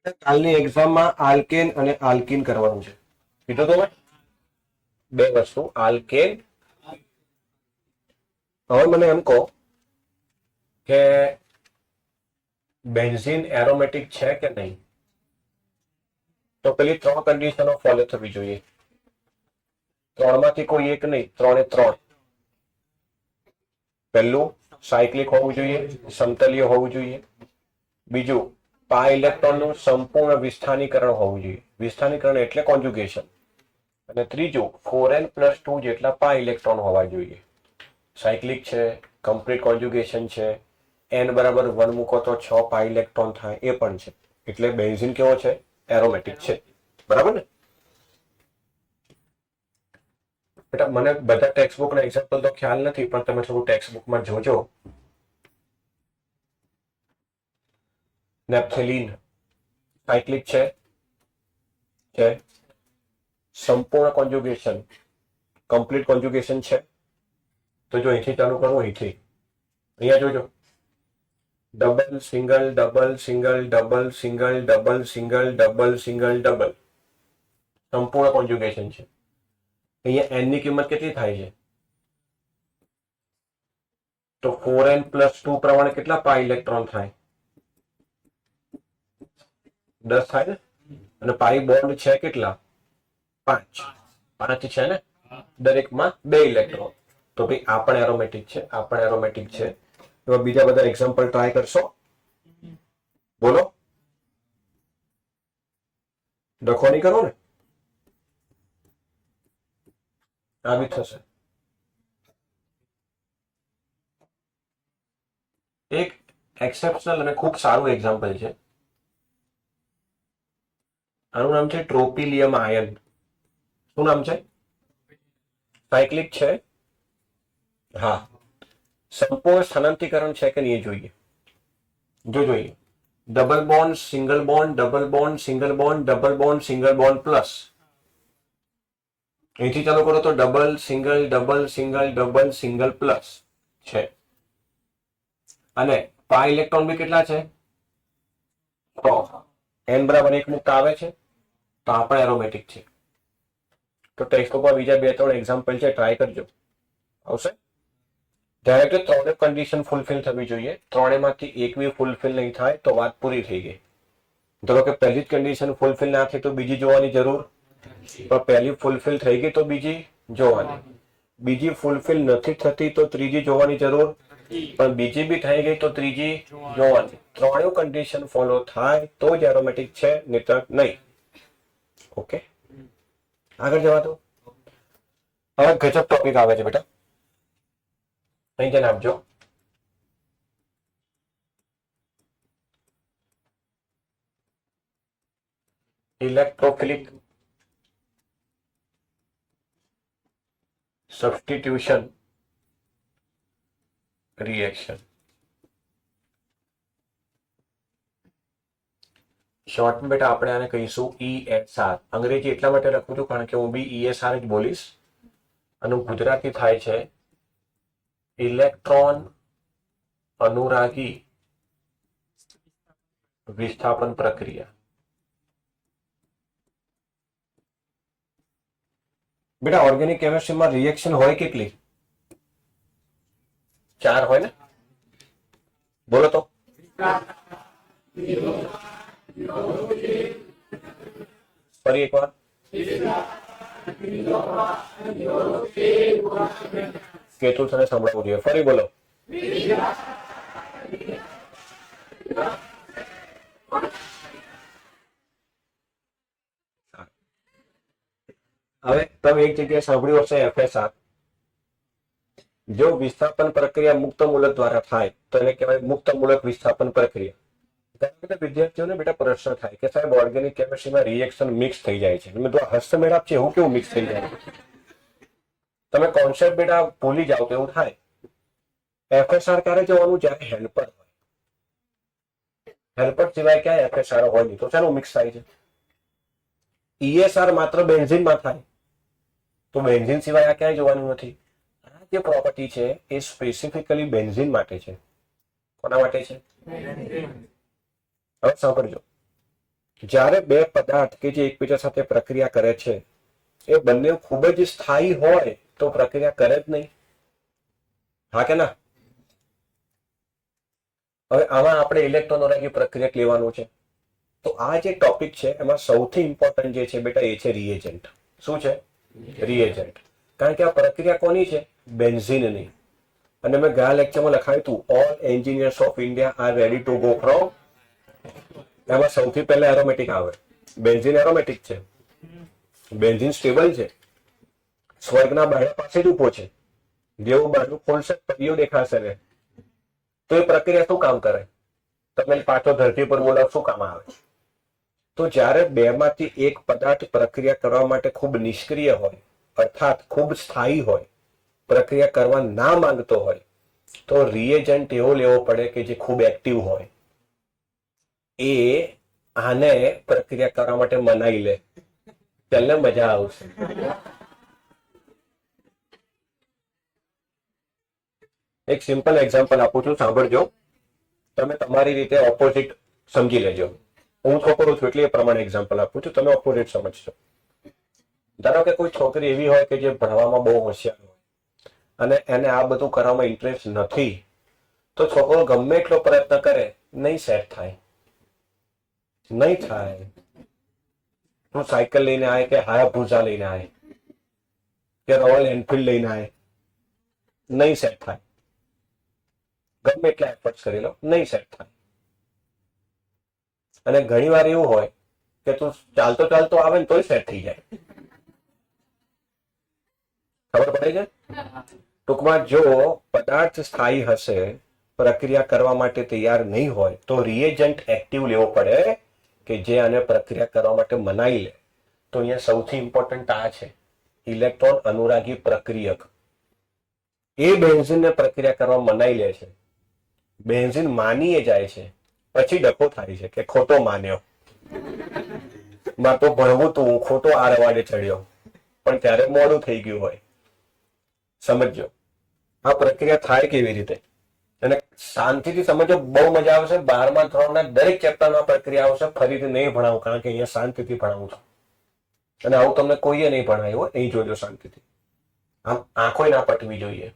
કાલની એક્ઝામમાં આલ્કેન અને આલ્કીન કરવાનું છે. કીધું તો બે વસ્તુ આલ્કેન. હવે મને એમ કહો કે બેન્ઝીન એરોમેટિક છે કે નહીં? તો પેલી ત્રણ કન્ડિશનો ફોલો થવી જોઈએ. ત્રણમાંથી કોઈ એક નહીં, ત્રણે ત્રણ. પહેલું સાયક્લિક હોવું જોઈએ, સમતલીય હોવું જોઈએ. બીજું પાય ઇલેક્ટ્રોનનું સંપૂર્ણ વિસ્થાનીકરણ હોવું જોઈએ. વિસ્થાનીકરણ એટલે કોન્જુગેશન. અને ત્રીજું 4n+2 જેટલા પાય ઇલેક્ટ્રોન હોવા જોઈએ. સાયક્લિક છે, કમ્પ્લીટ કોન્જુગેશન છે, n બરાબર 1 મૂકો તો 6 પાય ઇલેક્ટ્રોન થાય, એ પણ છે. એટલે બેન્ઝીન કેવો છે? એરોમેટિક છે. બરાબર ને? બેટા મને બધા ટેક્સ્ટબુકના એક્ઝામ્પલ તો ખ્યાલ નથી, પણ તમે થોડું ટેક્સ્ટબુકમાં જોજો. નેપ્થેલિન સાયક્લિક છે, સંપૂર્ણ કોન્જુગેશન, કમ્પ્લીટ કોન્જુગેશન છે. તો જો અહીંથી ચાલુ કરું, અહીંથી અહીંયા જોજો, double single double single double single double single double single double, સંપૂર્ણ કોન્જુગેશન છે. અહીંયા n ની કિંમત કેટલી થાય છે? તો 4n+2 પ્રમાણે કેટલા પાય ઇલેક્ટ્રોન થાય? 10 થાય ને? અને પાઈ બોન્ડ છે કેટલા? 5. 5 છે ને? દરેકમાં 2 ઇલેક્ટ્રોન. તો ભાઈ આ પણ એરોમેટિક છે, આ પણ એરોમેટિક છે. એવા બીજા બધા એક્ઝામ્પલ ટ્રાય કરશો? બોલો, ડખો નહીં કરો ને? આ બી થશે. એક એક્સેપ્શનલ અને ખૂબ સારું એક્ઝામ્પલ છે. આનું નામ છે ટ્રોપિલિયમ આયન. શું નામ છે? સાયક્લિક છે. હા, સંપૂર્ણ સ્થાનાંતરીકરણ છે કે નહીં જોઈએ. જોઈએ double bond, single bond, double bond, single bond, double bond, single bond plus. અહીંથી ચાલુ કરો તો double single double single double single plus છે. અને પાય ઇલેક્ટ્રોન બી કેટલા છે? 6. n બરાબર 1 મુક્ત આવે છે, તો આ પણ એરોમેટિક છે. તો ટેક્સ્ટબુકમાં બીજા 2-3 એક્ઝામ્પલ છે, ટ્રાય કરજો, આવશે. ત્યારે કે ત્રણે કન્ડિશન ફૂલફિલ થવી જોઈએ. ત્રણેયમાંથી એક બી ફૂલફિલ નહીં થાય તો વાત પૂરી થઈ ગઈ. ધારો કે પહેલી જ કન્ડિશન ફૂલફિલ ના થઈ તો બીજી જોવાની જરૂર, પણ પહેલી ફૂલફિલ થઈ ગઈ તો બીજી જોવાની. બીજી ફૂલફિલ નથી થતી તો ત્રીજી જોવાની જરૂર, પણ બીજી બી થઈ ગઈ તો ત્રીજી જોવાની. ત્રણેય કન્ડિશન ફોલો થાય તો જ એરોમેટિક છે, નહીતર નહીં. ઓકે, આગળ જવા દો. હવે ગજબ ટોપિક આવે છે બેટા, અહીં ધ્યાન આપજો. Electrophilic substitution reaction. શોર્ટમાં બેટા આપણે આને કહીશું ESR. અંગ્રેજી એટલા માટે લખું છું કારણ કે હું બી ESR જ બોલીશ. આનું ગુજરાતી થાય છે ઇલેક્ટ્રોન અનુરાગી વિસ્થાપન પ્રક્રિયા. બેટા ઓર્ગેનિક કેમિસ્ટ્રીમાં રિએક્શન હોય કેટલી? 4 હોય ને? બોલો તો. ફરી એકવાર. કેતું તને સંભળાવવું જોઈએ, ફરી બોલો. હવે તમે એક જગ્યાએ સાંભળ્યું હશે FSR. જો વિસ્થાપન પ્રક્રિયા મુક્ત મૂલક દ્વારા થાય તો એને કહેવાય મુક્ત મૂલક વિસ્થાપન પ્રક્રિયા. ઘણા બધા વિદ્યાર્થીઓને બેટા પ્રશ્ન થાય કે સાહેબ ઓર્ગેનિક કેમિસ્ટ્રીમાં રિએક્શન મિક્સ થઈ જાય છે. મેં તો હસ્તમેળાપ છે એવું કેવું મિક્સ થઈ જાય? તમે કોન્સેપ્ટ બેટા ભૂલી જાઓ તો એવું થાય. FSR ક્યારે જવાનું? જ્યારે હેલ્પર હોય. હેલ્પર સિવાય ક્યાંય FSR હોય નહીં, તો શાનું મિક્સ થાય છે? ESR માત્ર બેન્ઝીનમાં થાય, તો બેન્ઝીન સિવાય આ ક્યાંય જોવાનું નથી. આ જે પ્રોપર્ટી છે એ સ્પેસિફિકલી બેન્ઝીન માટે છે. કોના માટે છે? હવે સાંભળજો. જ્યારે બે પદાર્થ કે જે એકબીજા સાથે પ્રક્રિયા કરે છે એ બંને ખૂબ જ સ્થાયી હોય તો પ્રક્રિયા કરે જ નહીં. હા કે ના? હવે આમાં આપણે ઇલેક્ટ્રોનોરાગી પ્રક્રિયા લેવાનું છે. તો આ જે ટોપિક છે એમાં સૌથી ઇમ્પોર્ટન્ટ જે છે બેટા એ છે રિએજન્ટ. શું છે? રિએજન્ટ. કારણ કે આ પ્રક્રિયા કોની છે? બેન્ઝીનની. અને મેં ગયા લેક્ચરમાં લખાયું હતું all engineers of India are ready to go from. એમાં સૌથી પહેલા એરોમેટિક આવે. બેન્ઝીન એરોમેટિક છે. બેન્ઝીન સ્ટેબલ છે. સ્વર્ગના બાળક પાસે જ ઉભો છે. જેવું બાજુ ખોલશે પરીઓ દેખાશે ને. તો એ પ્રક્રિયા શું કામ કરે? તમે પાછો ધરતી પર બોલાવ શું કામ આવે? તો જ્યારે બેમાંથી એક પદાર્થ પ્રક્રિયા કરવા માટે ખૂબ નિષ્ક્રિય હોય અર્થાત ખૂબ સ્થાયી હોય, પ્રક્રિયા કરવા ના માંગતો હોય, તો રિએજન્ટ એવો લેવો પડે કે જે ખૂબ એક્ટિવ હોય. એ આને પ્રક્રિયા કરવા માટે મનાઈ લે. ચાલને મજા આવશે. એક સિમ્પલ એક્ઝામ્પલ આપું છું, સાંભળજો. તમે તમારી રીતે ઓપોઝિટ સમજી લેજો. હું છોકરો છું એટલે એ પ્રમાણે એક્ઝામ્પલ આપું છું, તમે ઓપોઝિટ સમજશો. ધારો કે કોઈ છોકરી એવી હોય કે જે ભણવામાં બહુ હોશિયાર હોય અને એને આ બધું કરવામાં ઇન્ટરેસ્ટ નથી, તો છોકરો ગમે એટલો પ્રયત્ન કરે નહીં સેટ થાય. નહીં થાય. તું સાયકલ લઈને આવે કે હાયાભૂસા લઈને આવે કે રોયલ એનફિલ્ડ લઈને આવે, નહીં સેટ થાય. ગમે એટલા એફર્ટ્સ કરી લો, નહીં સેટ થાય. અને ઘણી વાર એવું હોય કે તું ચાલતો ચાલતો આવે ને તોય સેટ થઈ જાય. ખબર પડે છે? ટૂંકમાં જો પદાર્થ સ્થાયી હશે, પ્રક્રિયા કરવા માટે તૈયાર નહીં હોય, તો રિએજન્ટ એક્ટિવ લેવો પડે કે જે આને પ્રક્રિયા કરવા માટે મનાઈ લે. તો અહીંયા સૌથી ઇમ્પોર્ટન્ટ આ છે ઇલેક્ટ્રોન અનુરાગી પ્રક્રિયક. એ બેન્ઝીનને પ્રક્રિયા કરવા મનાઈ લે છે. બેન્ઝીન માનીએ જાય છે, પછી ડખો થાય છે કે ખોટો માન્યો. માં તો ભણવું તું, હું ખોટો આ રવાડે ચડ્યો. પણ ત્યારે મોડું થઈ ગયું હોય. સમજો આ પ્રક્રિયા થાય કેવી રીતે, અને શાંતિથી સમજો, બહુ મજા આવશે. 12મા ધોરણના દરેક ચેપ્ટરમાં પ્રક્રિયા આવશે. ફરીથી નહીં ભણાવું કારણ કે અહીંયા શાંતિથી ભણાવું છું. અને આવું તમને કોઈએ નહીં ભણાવ્યું, અહીં જોજો શાંતિથી. આમ આંખો ના પટવી જોઈએ.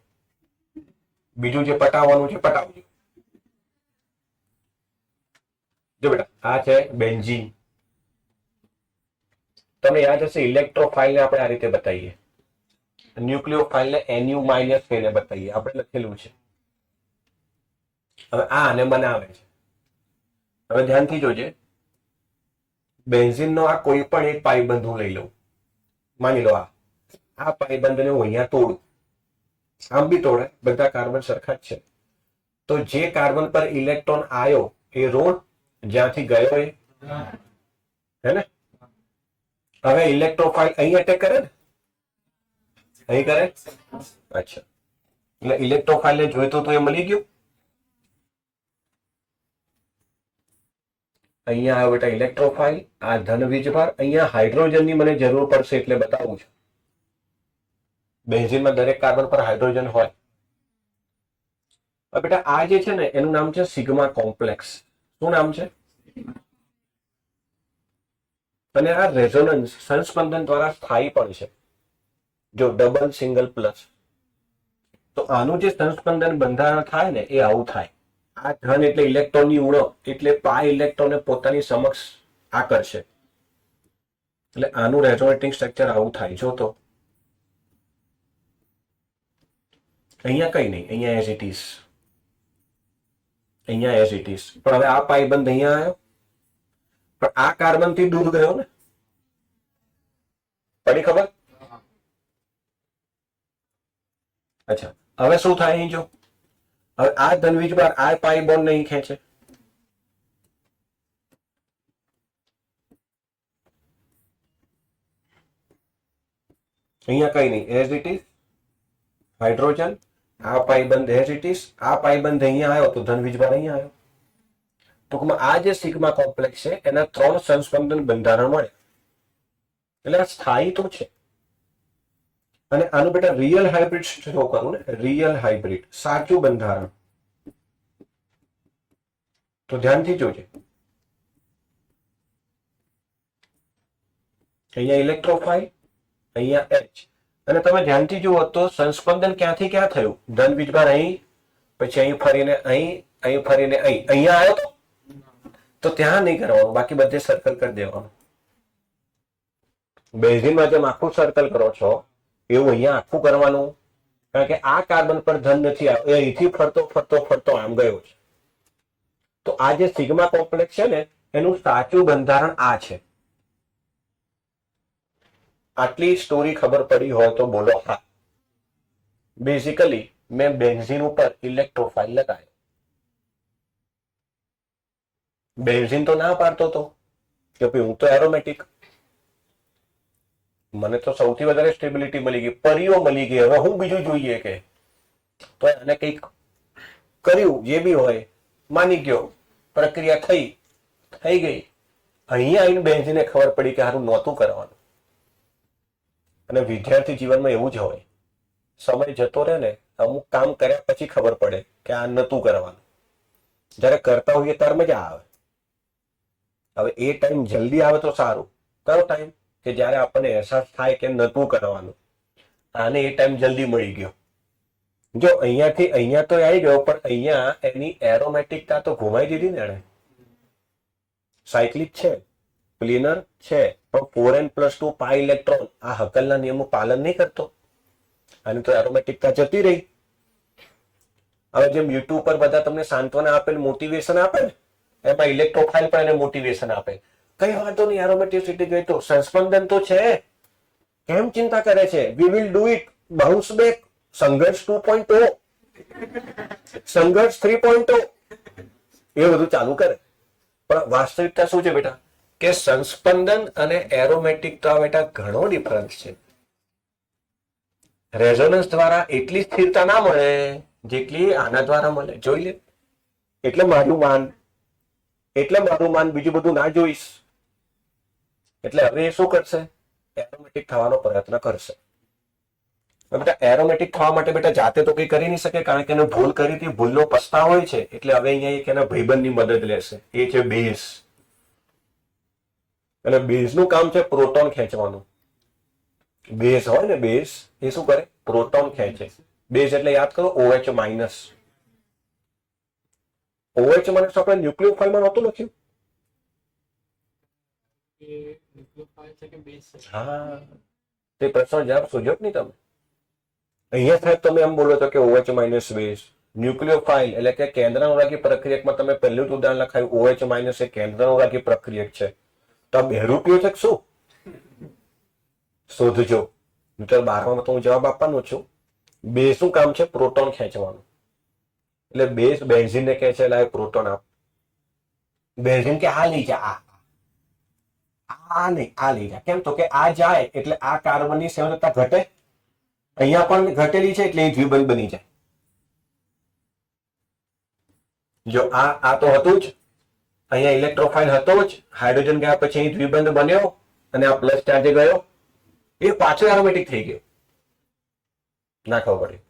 બીજું જે પટાવવાનું છે પટાવજો. જો બેટા આ છે બેન્ઝીન. તમને યાદ હશે ઇલેક્ટ્રોફાઇલ ને આપણે આ રીતે બતાવીએ, ન્યુક્લિયોફાઇલ ને NU- કહીને બતાવીએ. આપણે લખેલું છે. હવે આ આને બનાવે છે. હવે ધ્યાનથી જોજે, બેન્ઝીન નો આ કોઈ પણ એક પાઇબંધ હું લઈ લઉં. માની લો આ પાઇબંધને હું અહીંયા તોડું. આમ બી તોડે, બધા કાર્બન સરખા જ છે. તો જે કાર્બન પર ઇલેક્ટ્રોન આવ્યો એ ઋણ, જ્યાંથી ગયો એ હે ને. હવે ઇલેક્ટ્રોફાઇલ અહીં અટેક કરે ને, અહીં કરે. અચ્છા, એટલે ઇલેક્ટ્રોફાઇલ ને જોઈતું તો એ મળી ગયું. અહીંયા આવ્યો બેટા ઇલેક્ટ્રોફાઇલ, આ ધન વીજભાર. અહીંયા હાઇડ્રોજનની મને જરૂર પડશે એટલે બતાવું છું. બેન્ઝીનમાં દરેક કાર્બન પર હાઇડ્રોજન હોય. હવે બેટા આ જે છે ને એનું નામ છે સિગ્મા કોમ્પ્લેક્સ. શું નામ છે? અને આ રેઝોનન્સ સંસ્પંદન દ્વારા સ્થાયી પણ છે. જો ડબલ, સિંગલ, પ્લસ. તો આનું જે સંસ્પંદન બંધારણ થાય ને એ આવું થાય. આ ધન એટલે ઇલેક્ટ્રોનની ઉણપ, એટલે પાય ઇલેક્ટ્રોનને પોતાની સમક્ષ આકર્ષે. એટલે આનું રેઝોનેટિંગ સ્ટ્રક્ચર આવું થાય. જો તો અહીંયા કઈ નહીં, અહીંયા એઝ ઇટ ઇઝ, અહીંયા એઝ ઇટ ઇઝ. પણ હવે આ પાઇબંધ અહીંયા આવ્યો, પણ આ કાર્બન થી દૂર ગયો ને. પડી ખબર? અચ્છા, હવે શું થાય અહીં જો, હવે આ ધન વીજભાર આ પાઈ બોન્ડ નહીં ખેંચે. અહીંયા કઈ નહીં, એઝ ઇટ ઇઝ હાઇડ્રોજન. આ પાઈબંધ એઝ ઇટ ઇઝ, આ પાઈબંધ અહીંયા આવ્યો તો ધન વીજભાર અહીંયા આવ્યો. ટૂંકમાં આ જે સિગ્મા કોમ્પ્લેક્સ છે એના 3 સંસ્પંદન બંધારણ મળે. એટલે આ સ્થાયી તો છે. અને આનું બેટા રિયલ હાઇબ્રિડ શો કરું ને, રિયલ હાઇબ્રિડ સાચું બંધારણ. તો ધ્યાનથી જોજે, અહીંયા ઇલેક્ટ્રોફાઇલ, અહીંયા H. અને તમે ધ્યાનથી જુઓ તો સંસ્પંદન ક્યાંથી ક્યાં થયું? ધન વીજભાર અહીં, પછી અહીં ફરીને અહીં, અહીં ફરીને અહીં, અહીંયા આવ્યો તો ત્યાં નહીં કરવાનું, બાકી બધે સર્કલ કરી દેવાનું. બેન્ઝીનમાં જેમ આખું સર્કલ કરો છો એવું અહીંયા આખું કરવાનું, કારણ કે આ કાર્બન પર ધન નથી આવ્યો, એ અહીંથી ફરતો ફરતો ફરતો આમ ગયો છે. તો આ જે સિગ્મા કોમ્પ્લેક્સ છે ને એનું સાચું બંધારણ આ છે. આટલી સ્ટોરી ખબર પડી હોય તો બોલો હા. બેઝિકલી મેં બેન્ઝીન ઉપર ઇલેક્ટ્રોફાઇલ લગાવ્યો. બેન્ઝીન તો ના પાડતો હતો કે ભાઈ હું તો એરોમેટિક, મને તો સૌથી વધારે સ્ટેબિલિટી મળી ગઈ, પરીઓ મળી ગઈ, હવે હું બીજું જોઈએ કે તો એને કંઈક કર્યું, જે બી હોય માની ગયો, પ્રક્રિયા થઈ ગઈ. અહીંયા આવીને બેન્ઝીને ખબર પડી કે હારું નહોતું કરવાનું. અને વિદ્યાર્થી જીવનમાં એવું જ હોય, સમય જતો રહે ને, અમુક કામ કર્યા પછી ખબર પડે કે આ નહોતું કરવાનું. જયારે કરતા હોઈએ ત્યારે મજા આવે. હવે એ ટાઈમ જલ્દી આવે તો સારું. કયો ટાઈમ? કે જ્યારે આપણને અહેસાસ થાય કે નહોતું કરવાનું. આને એ ટાઈમ જલ્દી મળી ગયો. જો અહીંયાથી અહીંયા તો આવી ગયો, પણ અહીંયા એની એરોમેટિકતા તો ઘુમાઈ દીધી ને એને. સાયક્લિક છે, પ્લેનર છે, પણ 4n+2 પાઈ ઇલેક્ટ્રોન આ હકલના નિયમનું પાલન નહીં કરતો. આની તો એરોમેટિકતા જતી રહી. હવે જેમ યુટ્યુબ પર બધા તમને સાંત્વના આપે, મોટિવેશન આપે ને, એમાં ઇલેક્ટ્રોફાઇલ પણ એને મોટિવેશન આપે. કઈ વાંધો નહીં, એરોમેટિસિટી ગઈ તો સંસ્પંદન તો છે, કેમ ચિંતા કરે છે? We will do it, bounce back, સંઘર્ષ 2.0, સંઘર્ષ 3.0, એ બધું ચાલુ કરે. પણ વાસ્તવિકતા શું છે બેટા? કે સંસ્પંદન અને એરોમેટિકતા બેટા ઘણો ડિફરન્સ છે. રેઝોનન્સ દ્વારા એટલી સ્થિરતા ના મળે જેટલી આના દ્વારા મળે. જોઈ લે. એટલે મારું માન બીજું બધું ના જોઈશ. એટલે હવે એ શું કરશે? એરોમેટિક થવાનો પ્રયત્ન કરશે. બેટા એરોમેટિક થવા માટે બેટા જાતે તો કઈ કરી નહીં શકે, કારણ કે એને ભૂલ કરી હતી, ભૂલનો પસ્તાવો હોય છે. એટલે હવે અહીંયા એક એના ભાઈબંધની મદદ લેશે, એ છે બેઝ. અને બેઝનું કામ છે પ્રોટોન ખેંચવાનું. બેઝ હોય ને, બેઝ એ શું કરે? પ્રોટોન ખેંચે. બેઝ એટલે યાદ કરો OH-. OH- આપણે ન્યુક્લિયોફાઇલમાં નહોતું લખ્યું? હા, તે પ્રશ્ન જવાબ સૂઝ્યો જ નહીં તમે. અહીંયા સાહેબ તમે એમ બોલો છો કે OH- બેઝ ન્યુક્લિયોફાઇલ એટલે કે કેન્દ્રાનુરાગી પ્રક્રિયકમાં તમે પહેલું જ ઉદાહરણ લખાયું OH- એ કેન્દ્રાનુરાગી પ્રક્રિયક છે. તો આ બહેરૂપિયો છે શું? શોધજો. મિત્રો 12માં તો હું જવાબ આપવાનો છું. બેઝનું કામ છે પ્રોટોન ખેંચવાનું. એટલે બેઝ બેન્ઝીનને કહે છે લાય પ્રોટોન આપ. બેન્ઝીન કે આ લઈ જા, આ નહીં, આ લઈ જા. કેમ? તો કે આ જાય એટલે આ કાર્બનની સંયોજકતા ઘટે. અહીંયા પણ ઘટેલી છે એટલે એ દ્વિબંધ બની જાય. જો આ તો હતું જ, અહીંયા ઇલેક્ટ્રોફાઇલ હતો જ, હાઇડ્રોજન ગયા પછી અહીં દ્વિબંધ બન્યો અને આ પ્લસ ચાર્જે ગયો, એ પાછો એરોમેટિક થઈ ગયો. ના ખબર પડી?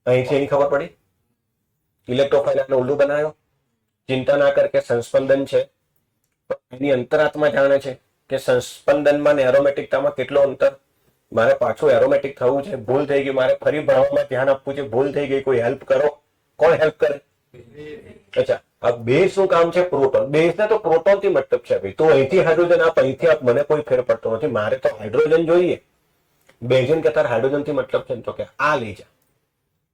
અહીંથી અહીં ખબર પડી. ઇલેક્ટ્રોફાઇલ આને ઉલ્લુ બનાવ્યો. ચિંતા ના કર કે સંસ્પંદન છે, એની અંતરાત્મા જાણે છે કે સંસ્પંદનમાં ને એરોમેટિકતામાં કેટલો અંતર. મારે પાછું એરોમેટિક થવું છે, ભૂલ થઈ ગઈ, મારે ફરી ભણવામાં ધ્યાન આપવું છે, ભૂલ થઈ ગઈ, કોઈ હેલ્પ કરો. કોણ હેલ્પ કરે? અચ્છા, આ બેઝ નું કામ છે પ્રોટોન. બેઝ ને તો પ્રોટોન થી મતલબ છે ભાઈ. તો અહીંથી હાઇડ્રોજન આપ, અહીંથી આપ, મને કોઈ ફેર પડતો નથી. મારે તો હાઇડ્રોજન જોઈએ. બેન્ઝીન કે તારે હાઇડ્રોજન થી મતલબ છે તો કે આ લઈ જા.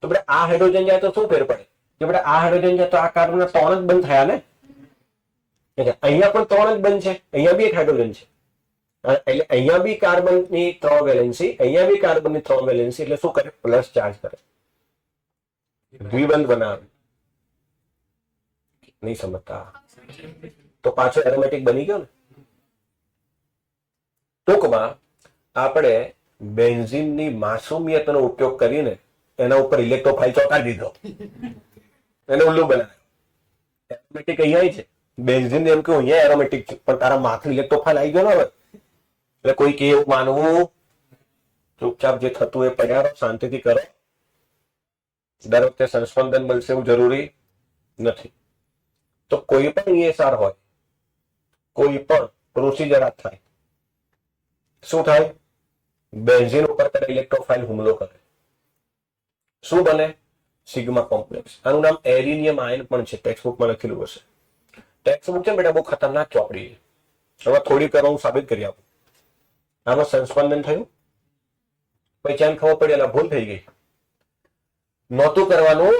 તો બેટા આ હાઇડ્રોજન જાય તો શું ફેર પડે? કે બેટા આ હાઇડ્રોજન જાય તો આ કાર્બનના 3 જ બંધ થયા ને. અહીંયા પણ 3 જ બંધ છે, અહીંયા બી એક હાઇડ્રોજન છે. એટલે અહીંયા બી કાર્બનની 3 વેલેન્સી, અહીંયા બી કાર્બનની 3 વેલેન્સી. એટલે શું કરે? પ્લસ ચાર્જ કરે, દ્વિબંધ બનાવે. નહીં સમજતા તો પાછો એરોમેટિક બની ગયો ને. ટૂંકમાં આપણે બેન્ઝીનની માસુમિયતનો ઉપયોગ કરીને એના ઉપર ઇલેક્ટ્રોફાઇલ ચોંટાડી દીધો, એને ઉલ્લુ બનાવ્યો. એરોમેટિક અહીંયા છે, બેન્ઝીન એમ કે અહીંયા એરોમેટિક છે, પણ તારા માથું ઇલેક્ટ્રોફાઇલ આવી ગયો ને હવે. એટલે કોઈ કે એવું માનવું, ચૂપચાપ જે થતું એ પડ્યા શાંતિથી કરો. દર વખતે સંસ્પંદન મળશે એવું જરૂરી નથી. તો કોઈ પણ ESR હોય, કોઈ પણ પ્રોસિજર આ થાય, શું થાય? બેન્ઝીન ઉપર ત્યારે ઇલેક્ટ્રોફાઇલ હુમલો કરે, શું બને? Sigma complex. આનું નામ એરિનિયમ આયન પણ છે, ટેક્સ્ટબુકમાં લખેલું હશે. ટેક્સ્ટબુક છે બેટા બહુ ખતરનાક ચોપડી છે. હવે થોડી વાર હું સાબિત કરી આપું. આમાં સંસ્પંદન થયું, પછી ખબર પડી એટલે ભૂલ થઈ ગઈ, નહોતું કરવાનું.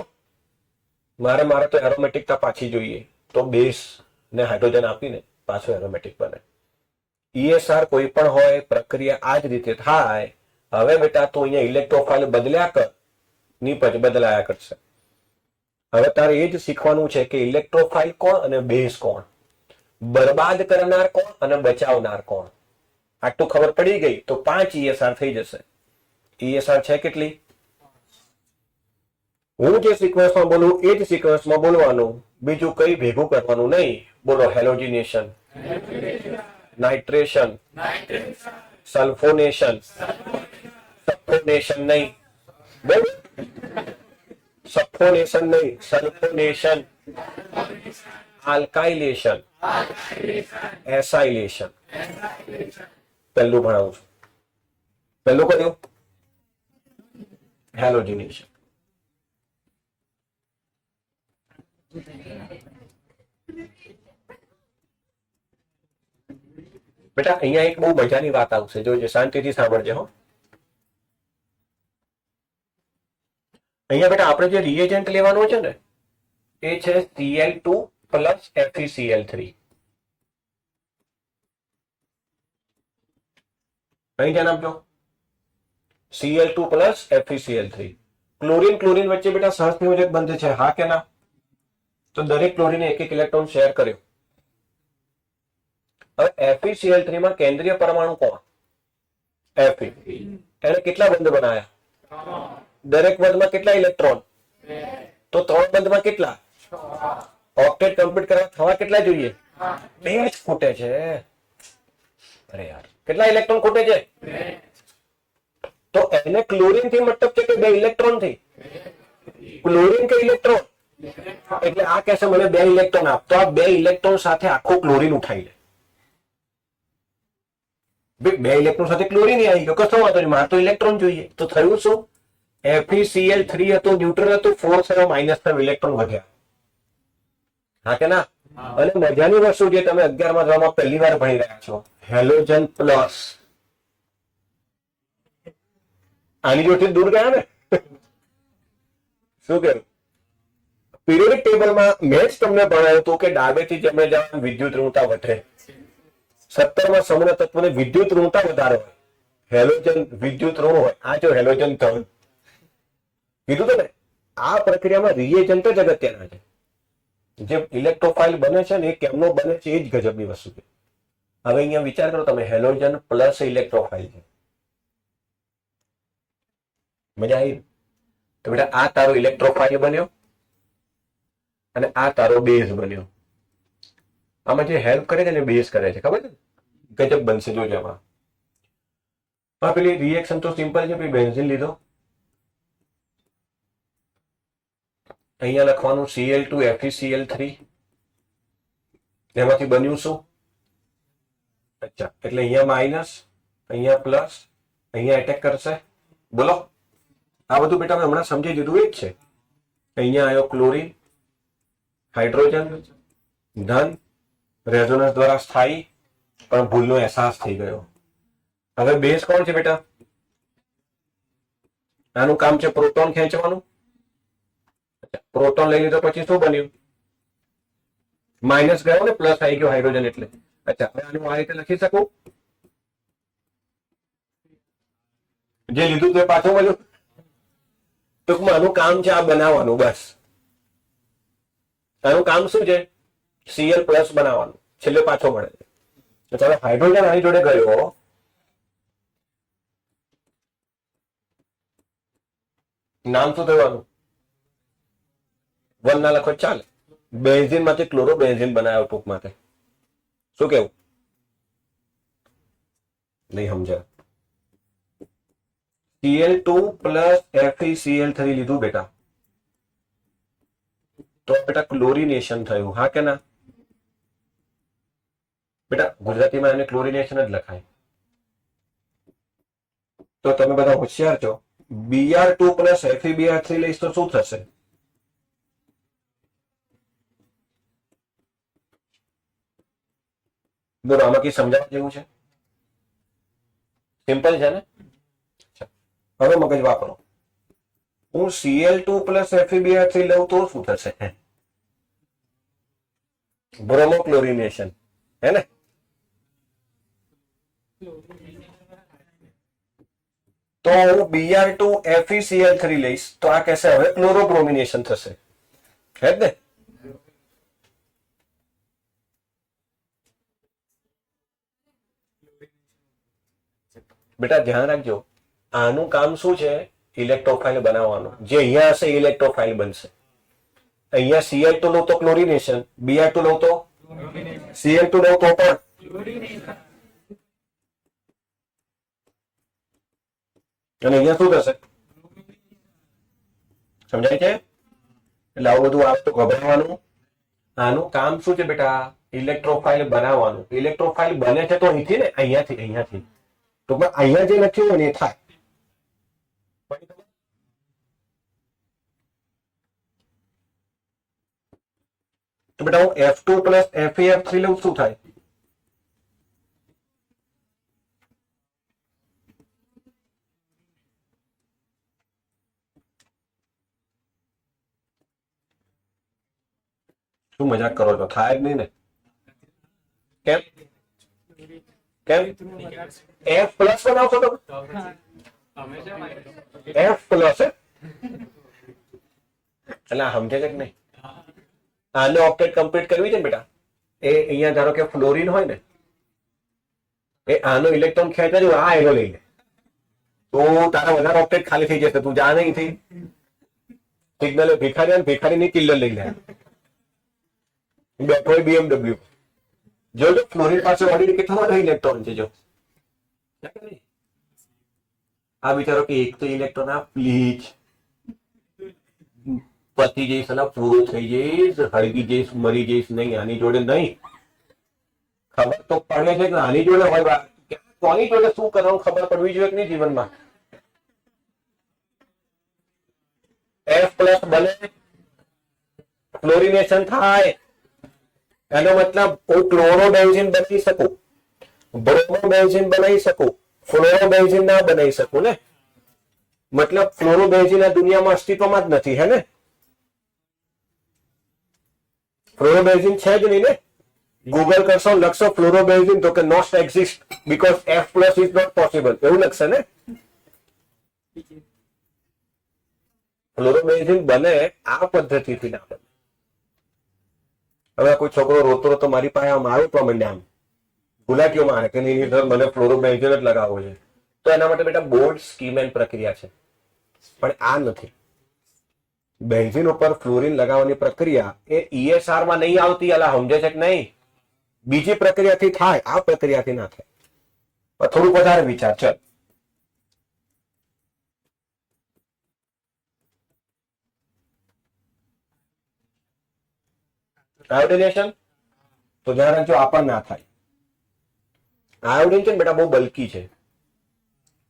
મારે તો એરોમેટિકતા પાછી જોઈએ, તો બેઝ ને હાઇડ્રોજન આપીને પાછો એરોમેટિક બને. ESR કોઈ પણ હોય પ્રક્રિયા આ જ રીતે થાય. હવે બેટા તું અહીંયા ઇલેક્ટ્રોફાઇલ બદલ્યા કર, ની પછી બદલાયા કરશે. હવે તારે એ જ શીખવાનું છે કે ઇલેક્ટ્રોફાઇલ કોણ અને બેઝ કોણ, બરબાદ કરનાર કોણ અને બચાવનાર કોણ. આટલું ખબર પડી ગઈ તો 5 ESR થઈ જશે. ESR છે કેટલી? હું જે સિક્વન્સમાં બોલું એ જ સિક્વન્સમાં બોલવાનું, બીજું કઈ ભેગું કરવાનું નહીં. બોલો. હેલોજિનેશન, નાઇટ્રેશન, સલ્ફોનેશન, સલ્ફોનેશન નહીં, બરાબર? સલ્ફોનેશન નહીં, સલ્ફોનેશન, આલ્કાઇલેશન, એસાઇલેશન. પહેલું ભણાવું છું. પહેલું કયું? હેલોજિનેશન. બેટા અહીંયા એક બહુ મજાની વાત આવશે, જોજો, શાંતિથી સાંભળજો. હો, અહીંયા બેટા આપણે જે રિએજન્ટ લેવાનો છે ને એ છે Cl2 પ્લસ FeCl3. અહીં ધ્યાન આપજો. Cl2 plus FeCl3. Chlorine chlorine વચ્ચે બેટા સહસંયોજક બંધ છે, હા કે ના? તો દરેક ક્લોરીને એક ઇલેક્ટ્રોન શેર કર્યો. હવે FeCl3 માં કેન્દ્રીય પરમાણુ કોણ? Fe. એને કેટલા બંધ બનાયા? દરેક બંધમાં કેટલા ઇલેક્ટ્રોન? તો 3 બંધમાં કેટલા? ઓક્ટેટ કમ્પ્લીટ કરવા થવા કેટલા જોઈએ? 2 જ ખૂટે છે. અરે યાર, કેટલા ઇલેક્ટ્રોન ખૂટે છે? તો એને ક્લોરીન થી મતલબ છે કે 2 ઇલેક્ટ્રોન થી? ક્લોરીન કે ઇલેક્ટ્રોન? એટલે આ કહેશે મને 2 ઇલેક્ટ્રોન આપ, તો આ 2 ઇલેક્ટ્રોન સાથે આખું ક્લોરીન ઉઠાઈ લે. 2 ઇલેક્ટ્રોન સાથે ક્લોરીન આવી ગયો, કશો વાંધો નહીં, મારે તો ઇલેક્ટ્રોન જોઈએ. તો થયું શું? FeCl3 હતું, ન્યુટ્રલ હતું, 4 થયો, -3 ઇલેક્ટ્રોન વધ્યા, હા કે ના? અને મજાની વસ્તુ જે તમે 11મા ધોરણમાં પહેલી વાર ભણી રહ્યા છો, હેલોજન પ્લસ. આની જોડે દૂર ગયા ને? શું કરું? પીરિયોડિક ટેબલમાં મેં જ તમને ભણાવ્યું હતું કે ડાબેથી જમણે જવાનું વિદ્યુત ઋણતા વધે. 17માં સમૂહ તત્વને વિદ્યુત ઋણતા વધારે હોય, હેલોજન વિદ્યુત ઋણ હોય. આ જો હેલોજન ધન કીધું તો ને, આ પ્રક્રિયામાં રિએજન્ટ જ અગત્યના છે. જે ઇલેક્ટ્રોફાઇલ બને છે ને એ કેમનો બને છે એ જ ગજબની વસ્તુ છે. હવે અહીંયા વિચાર કરો તમે, હેલોજન પ્લસ ઇલેક્ટ્રોફાઇલ છે. મજા આવી? તો બેટા આ તારો ઇલેક્ટ્રોફાઇલ બન્યો અને આ તારો બેઝ બન્યો. આમાં જે હેલ્પ કરે છે ને બેઝ કરે છે, ખબર છે? ગજબ બનશે જોજો આમાં. પેલી રિએક્શન તો સિમ્પલ છે. બેન્ઝીન લીધો, અહીંયા લખવાનું Cl2 FeCl3, એમાંથી બન્યું શું? અચ્છા, એટલે અહીંયા માઇનસ, અહીંયા પ્લસ, અહીંયા એટેક કરશે. બોલો, આ બધું બેટા મેં હમણાં સમજી દીધું એ જ છે. અહીંયા આવ્યો ક્લોરીન, હાઇડ્રોજન, ધન, રેઝોનન્સ દ્વારા સ્થાયી, પણ ભૂલનો અહેસાસ થઈ ગયો. હવે બેઝ કોણ છે બેટા? આનું કામ છે પ્રોટોન ખેંચવાનું. પ્રોટોન લઈ લીધો પછી શું બન્યું? માઇનસ ગયો ને, પ્લસ આવી ગયો હાઇડ્રોજન એટલે. અચ્છા, હવે આનું આ રીતે લખી શકું? જે લીધું તે પાછું મળ્યું. ટૂંકમાં આનું કામ છે આ બનાવવાનું, બસ. આનું કામ શું છે? Cl પ્લસ બનાવવાનું, છેલ્લે પાછો મળે છે. ચાલો, હાઇડ્રોજન આની જોડે ગયો, નામ શું થવાનું? 1 ના લખો ચાલે. બેન્ઝીન માંથી ક્લોરો બેન્ઝીન બનાવ્યો ટૂંકમાં. શું કેવું? નહીં સમજ્યા? Cl2 પ્લસ FeCl3 લીધું બેટા, તો બેટા ક્લોરિનેશન થયું, હા કે ના? બેટા ગુજરાતીમાં એને ક્લોરિનેશન જ લખાય. તો તમે બધા હોશિયાર છો. Br2 પ્લસ FeBr3 લઈશ તો શું થશે? બોલો, આમાં કઈ સમજાવવા જેવું છે? સિમ્પલ છે ને? હવે મગજ વાપરો. હું Cl2 પ્લસ FeBr3 લઉં તો શું થશે? બ્રોમોક્લોરિનેશન, હે ને? તો હું Br2 FeCl3 લઈશ તો આ કહેશે હવે ક્લોરોબ્રોમિનેશન થશે, હે જ ને? બેટા ધ્યાન રાખજો, આનું કામ શું છે? ઇલેક્ટ્રોફાઇલ બનાવવાનું. જે અહીંયા હશે ઇલેક્ટ્રોફાઇલ બનશે. અહીંયા Cl2 લો તો ક્લોરિનેશન, Br2 લો તો Cl2 લો તો પણ અને અહીંયા શું થશે? સમજાય છે? એટલે આવું બધું આવે તો ગભરાવાનું. આનું કામ શું છે બેટા? ઇલેક્ટ્રોફાઇલ બનાવવાનું. ઇલેક્ટ્રોફાઇલ બને છે તો અહીંથી ને, અહીંયાથી ટૂંકમાં અહીંયા જે લખ્યું હોય ને એ થાય. તો બેટા હું F2 પ્લસ FeF3 લઉં શું થાય? શું મજાક કરો છો? થાય જ નહીં ને. કેમ F પ્લસ બનાવશો તો F પ્લસ એટલે સમજે છે કે નહીં? આને ઓક્ટેટ કમ્પ્લીટ કરવી છે ને બેટા. એ અહીંયા ધારો કે ફ્લોરિન હોય ને, એ આનો ઇલેક્ટ્રોન ખેંચે છે, આ એનો લઈ લે તો તારા વધારે ઓક્ટેટ ખાલી થઈ જશે. તું જા નહીં થઈ સિગ્નલ ભિખારીની કિલ્લર લઈ લે. બેઠો BMW જો ફ્લોરિન પાસે ઓલરેડી કેટલા બધા ઇલેક્ટ્રોન છે. જો આ વિચારો કે એક તો ઇલેક્ટ્રોન આ પ્લીઝ પતી જઈશ અને પૂરો થઈ જઈશ, હળગી જઈશ, મરી જઈશ નહીં. આની જોડે નહીં. ખબર તો પડે છે કે આની જોડે હોય, કોની જોડે શું કરવાનું ખબર પડવી જોઈએ કે નહીં જીવનમાં. F પ્લસ બને, ક્લોરિનેશન થાય, એનો મતલબ હું ક્લોરોબેન્ઝીન બનાવી શકું, બ્રોમોબેન્ઝીન બનાવી શકું, ફ્લોરોબેન્ઝીન ના બનાવી શકું ને. મતલબ ફ્લોરોબેન્ઝીન આ દુનિયામાં અસ્તિત્વમાં જ નથી, હે ને? ફ્લોરોબેન્ઝીન છે જ નહીં ને. ગૂગલ કરશો, લખશો ફ્લોરોબેન્ઝીન તો કે not exist because F plus is not possible, એવું લખશે ને. ફ્લોરોબેન્ઝીન બને આ પદ્ધતિથી ના બને. હવે કોઈ છોકરો રોતો રોતો મારી પાસે આમ આવ્યો તો મને આમ ગુલાટીઓ મારે કે નહીં સર મને ફ્લોરોબેન્ઝીન જ લગાવવો છે, તો એના માટે બેટા બોર્ડ સ્કીમ એન્ડ પ્રક્રિયા છે. પણ આ નથી. બેન્ઝીન ઉપર ફ્લોરિન લગાવવાની પ્રક્રિયા એ ESR માં નહીં આવતી. અલા સમજે છે કે નહીં? બીજી પ્રક્રિયાથી થાય, આ પ્રક્રિયાથી ના થાય. થોડુંક વધારે વિચાર. ચલ આયોડિનેશન તો ધ્યાન રાખજો, આ પણ ના થાય. આયોડિન છે ને બેટા બહુ બલ્કી છે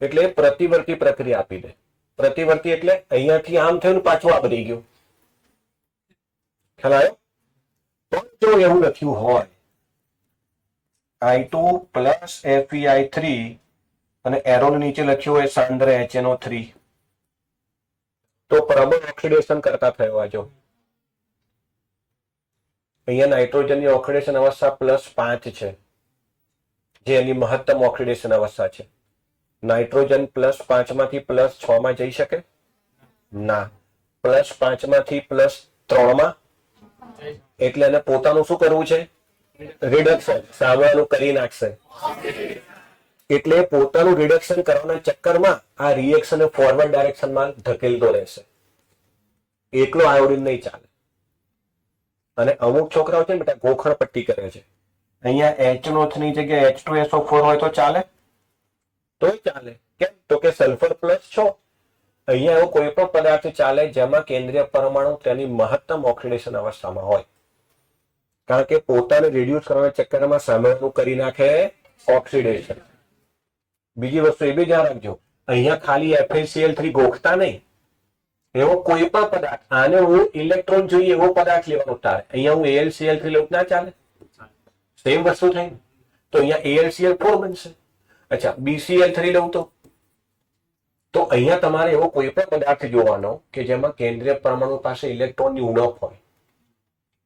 એટલે પ્રતિવર્તી પ્રક્રિયા આપી દે. પ્રતિવર્તી એટલે અહીંયાથી આમ થયું પાછું આ બની ગયું. ખ્યાલ આવ્યો? પણ જો એવું લખ્યું હોય I2 પ્લસ FeI3 અને એરોની નીચે લખ્યું હોય સાંદ્ર HNO3 તો પ્રબળ ઓક્સિડેશન કરતા થયો. આજો અહીંયા નાઇટ્રોજનની ઓક્સિડેશન અવસ્થા +5 છે, જે એની મહત્તમ ઓક્સિડેશન અવસ્થા છે. નાઇટ્રોજન +5 માંથી +6 માં જઈ શકે ના. +5 માંથી +3 માં, એટલે એને પોતાનું શું કરવું છે? રિડક્શન. સામાનું કરી નાખશે. એટલે પોતાનું રિડક્શન કરવાના ચક્કરમાં આ રિએક્શન ફોરવર્ડ ડાયરેક્શનમાં ધકેલતો રહેશે. એકલો આયોડિન નહીં ચાલે. અને અમુક છોકરાઓ છે ને બેટા ગોખણ પટ્ટી કરે છે. અહીંયા HNO3 ની જગ્યાએ H2SO4 હોય તો ચાલે? તોય ચાલે. કેમ? તો કે સલ્ફર +6. અહીંયા એવો કોઈ પણ પદાર્થ ચાલે જેમાં કેન્દ્રીય પરમાણુ તેની મહત્તમ ઓક્સિડેશન અવસ્થામાં હોય. કારણ કે પોતાને રિડ્યુસ કરવાના ચક્કરમાં સામેનું કરી નાખે ઓક્સિડેશન. બીજી વસ્તુ એ બી ધ્યાન રાખજો, અહીંયા ખાલી FeCl3 ગોખતા નહીં, એવો કોઈ પણ પદાર્થ, આને હું ઇલેક્ટ્રોન જોઈએ એવો પદાર્થ લેવાનો તારે. અહીંયા હું AlCl3 લઉં ના ચાલે? સેમ વસ્તુ થઈ. તો અહીંયા AlCl4 બનશે. અચ્છા, BCl3 લઉં તો અહીંયા તમારે એવો કોઈ પણ પદાર્થ જોવાનો કે જેમાં કેન્દ્રીય પરમાણુ પાસે ઇલેક્ટ્રોનની ઉણપ હોય.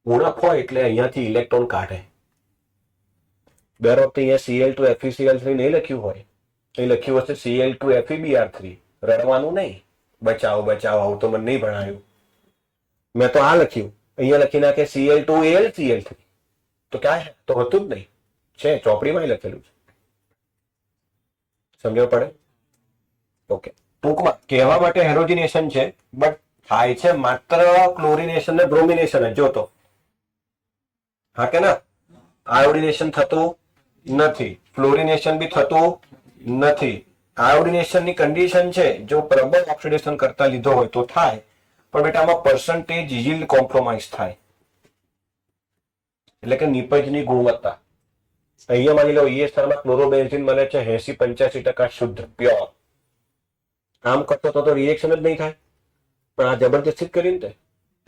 ઉણપ હોય એટલે અહીંયાથી ઇલેક્ટ્રોન કાઢે. દર વખતે અહીંયા Cl2 FeCl3 નહીં લખ્યું હોય, એ લખ્યું હશે Cl2 FeBr3. રડવાનું નહીં, બચાવો બચાવો, આવું તો મને નહીં ભણાયું. મેં તો આ લખ્યું, અહીંયા લખી નાખે Cl2 AlCl3. તો ક્યાં તો હતું જ નહીં, છે ચોપડીમાં લખેલું છે. સમજવું પડે? ઓકે. ટૂંકમાં કહેવા માટે હેલોજિનેશન છે, બટ થાય છે માત્ર ક્લોરિનેશન ને બ્રોમિનેશન જ. જોતો હા કે ના? આયોડિનેશન થતું નથી, ફ્લોરિનેશન બી થતું નથી. આયોડિનેશન ની કન્ડિશન છે, જો પ્રબળ ઓક્સિડેશન કરતા લીધો હોય તો થાય, પણ બેટા આમાં પર્સન્ટેજ yील्ड કોમ્પ્રોમાઇઝ થાય, એટલે કે નિપજની ગુણવત્તા. અહીંયા માની લો ESR માં ક્લોરોબેન્ઝીન મળે છે 80-85% શુદ્ધ પ્યોર. આમ કરતો તો રિએક્શન જ નહીં થાય, પણ આ જબરદસ્તી કરીને તે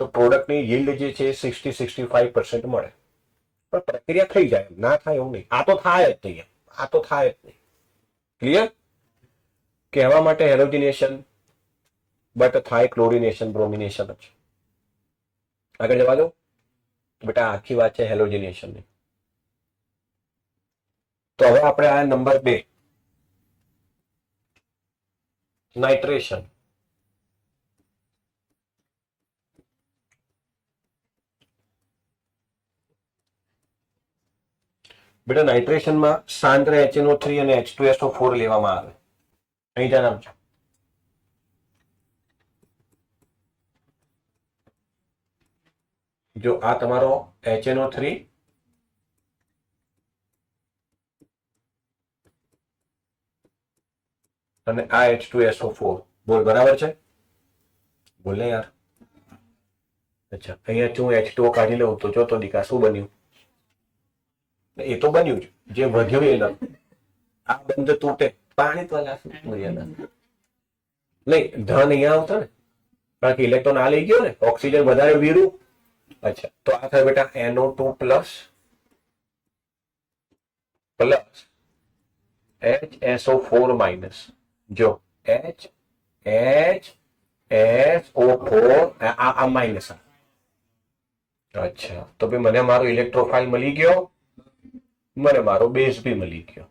તો પ્રોડક્ટની yील्ड જે છે 60-65% મળે. પણ પ્રક્રિયા થઈ જાય, ના થાય એવું નહીં. આ તો થાય જ નહીં, આ તો થાય જ નહીં. ક્લિયર? કહેવા માટે હેલોજિનેશન, બટ થાય ક્લોરિનેશન બ્રોમિનેશન જ. આગળ જવા દો બેટા, આખી વાત છે હેલોજિનેશન ની. તો હવે આપણે આ નંબર 2 નાઇટ્રેશન. બેટા નાઇટ્રેશનમાં સાંદ્ર HNO3 અને H2SO4 લેવામાં આવે. અહીં ધ્યાન આપજો. જો આ તમારો HNO3 અને આ H2SO4. બોલ બરાબર છે? બોલ ને યાર. અચ્છા, અહીંયા હું H2O કાઢી લઉં તો જો તો દીકા શું બન્યું? એ તો બન્યું જ, જે વધ્યું એ ના. આ બંધ તૂટે, પાણી તો નહીં, ધન અહીંયા આવતા ને, કારણ કે ઇલેક્ટ્રોન આ લઈ ગયો ને, ઓક્સિજન વધારે વીરું. અચ્છા, તો આ થાય બેટા NO2 પ્લસ HSO4 માઇનસ. જો HSO4 આ માઇનસ. અચ્છા, તો ભાઈ મને મારો ઇલેક્ટ્રોફાઇલ મળી ગયો, મને મારો બેઝ બી મળી ગયો.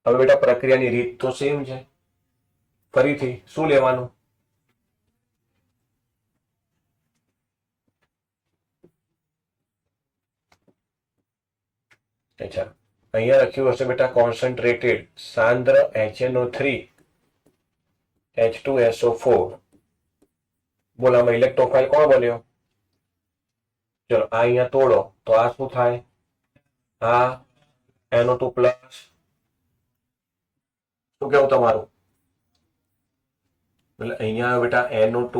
હવે બેટા પ્રક્રિયાની રીત તો સેમ છે. ફરીથી શું લેવાનું? અચ્છા, અહીંયા લખ્યું હશે બેટા કોન્સન્ટ્રેટેડ સાંદ્ર HNO3 H2SO4. બોલ આમાં ઇલેક્ટ્રોફાઇલ કોણ બન્યો? ચલો આ અહીંયા તોડો તો આ શું થાય? આ NO2 પ્લસ. શું કેવું તમારું? એટલે અહીંયા બેટા NO2,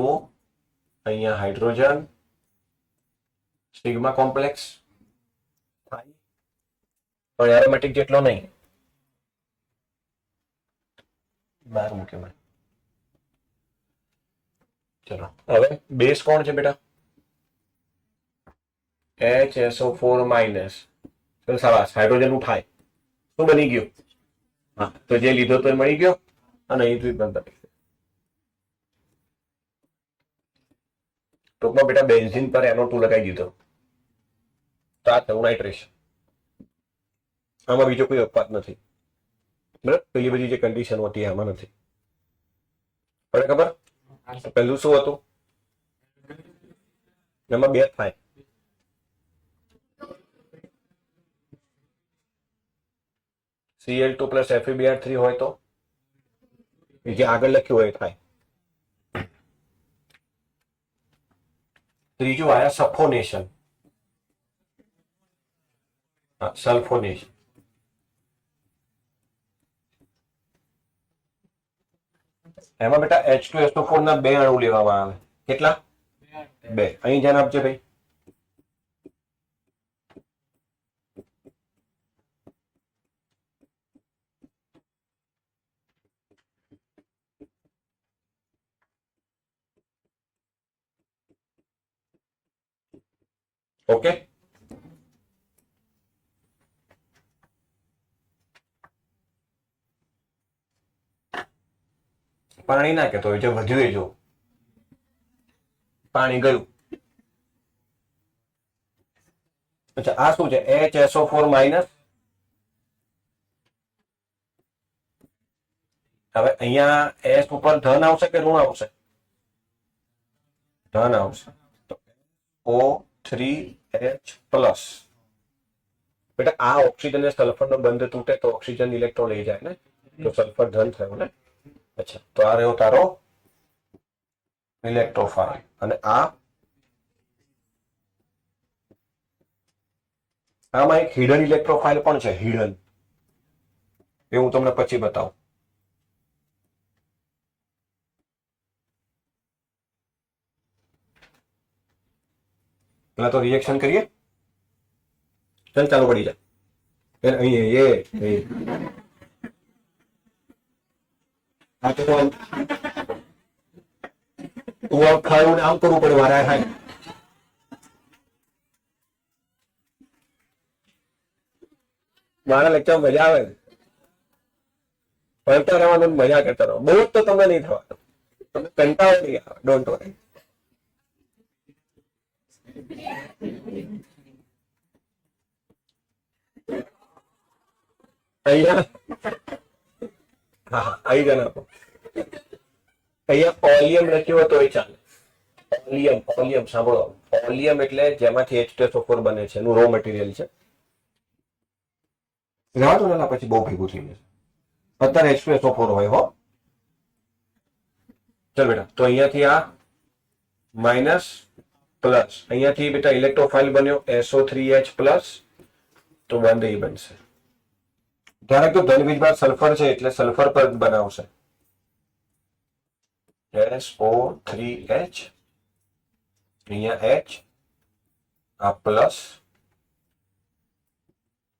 અહીંયા હાઇડ્રોજન, સિગ્મા કોમ્પ્લેક્સ થાય, પણ એરોમેટિક જેટલો નહીં. બહાર મૂક્યો મેં. ચલો હવે બેઝ કોણ છે બેટા? HSO4 minus. ચલો સાબાસ, હાઇડ્રોજન નું થાય. શું બની ગયું? હા, તો જે લીધો તો એ મળી ગયો, અને અહીં બંધ. ટૂંકમાં બેટા બેન્ઝીન પર NO2 લગાવી દીધો, તો આ થયું નાઇટ્રેશન. આમાં બીજો કોઈ અપવાદ નથી. બરાબર, પેલી બધી જે કન્ડિશન હતી આમાં નથી. પડે ખબર? પહેલું શું હતું? એમાં બે થાય. Cl2 પ્લસ FeBr3 હોય તો જે આગળ લખ્યું હોય થાય. ત્રીજું આયા સફોનેશન. સલ્ફોનેશન. એમાં બેટા H2SO4 ના 2 અણુ લેવામાં આવે. કેટલા? 2. અહીં ધ્યાન આપજે ભાઈ. ઓકે, પાણી ના કહેતો હોય, જે વધ્યું એ જો પાણી ગયું. અચ્છા, આ શું છે? HSO4 minus. હવે અહીંયા એસ ઉપર ધન આવશે કે ઋણ આવશે? ધન આવશે. તો O3H પ્લસ. બેટા આ ઓક્સિજન અને સલ્ફર નો બંધ તૂટે તો ઓક્સિજન ઇલેક્ટ્રોન લઈ જાય ને, તો સલ્ફર ધન થયું ને. અચ્છા, તો આ રહ્યો તારો ઇલેક્ટ્રોફાઇલ. અને આમાં એક હિડન ઇલેક્ટ્રોફાઇલ પણ છે, હિડન. એ હું તમને પછી બતાવું. પેલા તો રિએક્શન કરીએ. ચાલ ચાલુ પડી જાય. તું ખાયું આમ કરવું પડે મારે. મારા લેક્ચર મજા આવે, ભણતા રહેવાનું, મજા કરતા રહો. બહુ તો તમને નહીં થવાનું, તમને કંટાળો નહીં આવે. Don't worry. અહીંયા હા આવી જન આપો. અહીંયા ઓલિયમ લખ્યું હતો એ ચાલે. ઓલિયમ સાંભળો, ઓલિયમ એટલે જેમાંથી H2SO4 બને છે, એનું રો મટીરિયલ છે. રહેવા દો ને, પછી બહુ ભેગું થઈ જશે. અત્યારે H2SO4 હોય હો. ચાલ બેટા, તો અહીંયાથી આ માઇનસ પ્લસ, અહીંયાથી બેટા ઇલેક્ટ્રોફાઇલ બન્યો SO3H પ્લસ, તો બંધ એ બનશે. ધારો કે ધન વીજભાર સલ્ફર છે એટલે સલ્ફર પર બનાવશે SO3H, અહીંયા H, આ પ્લસ,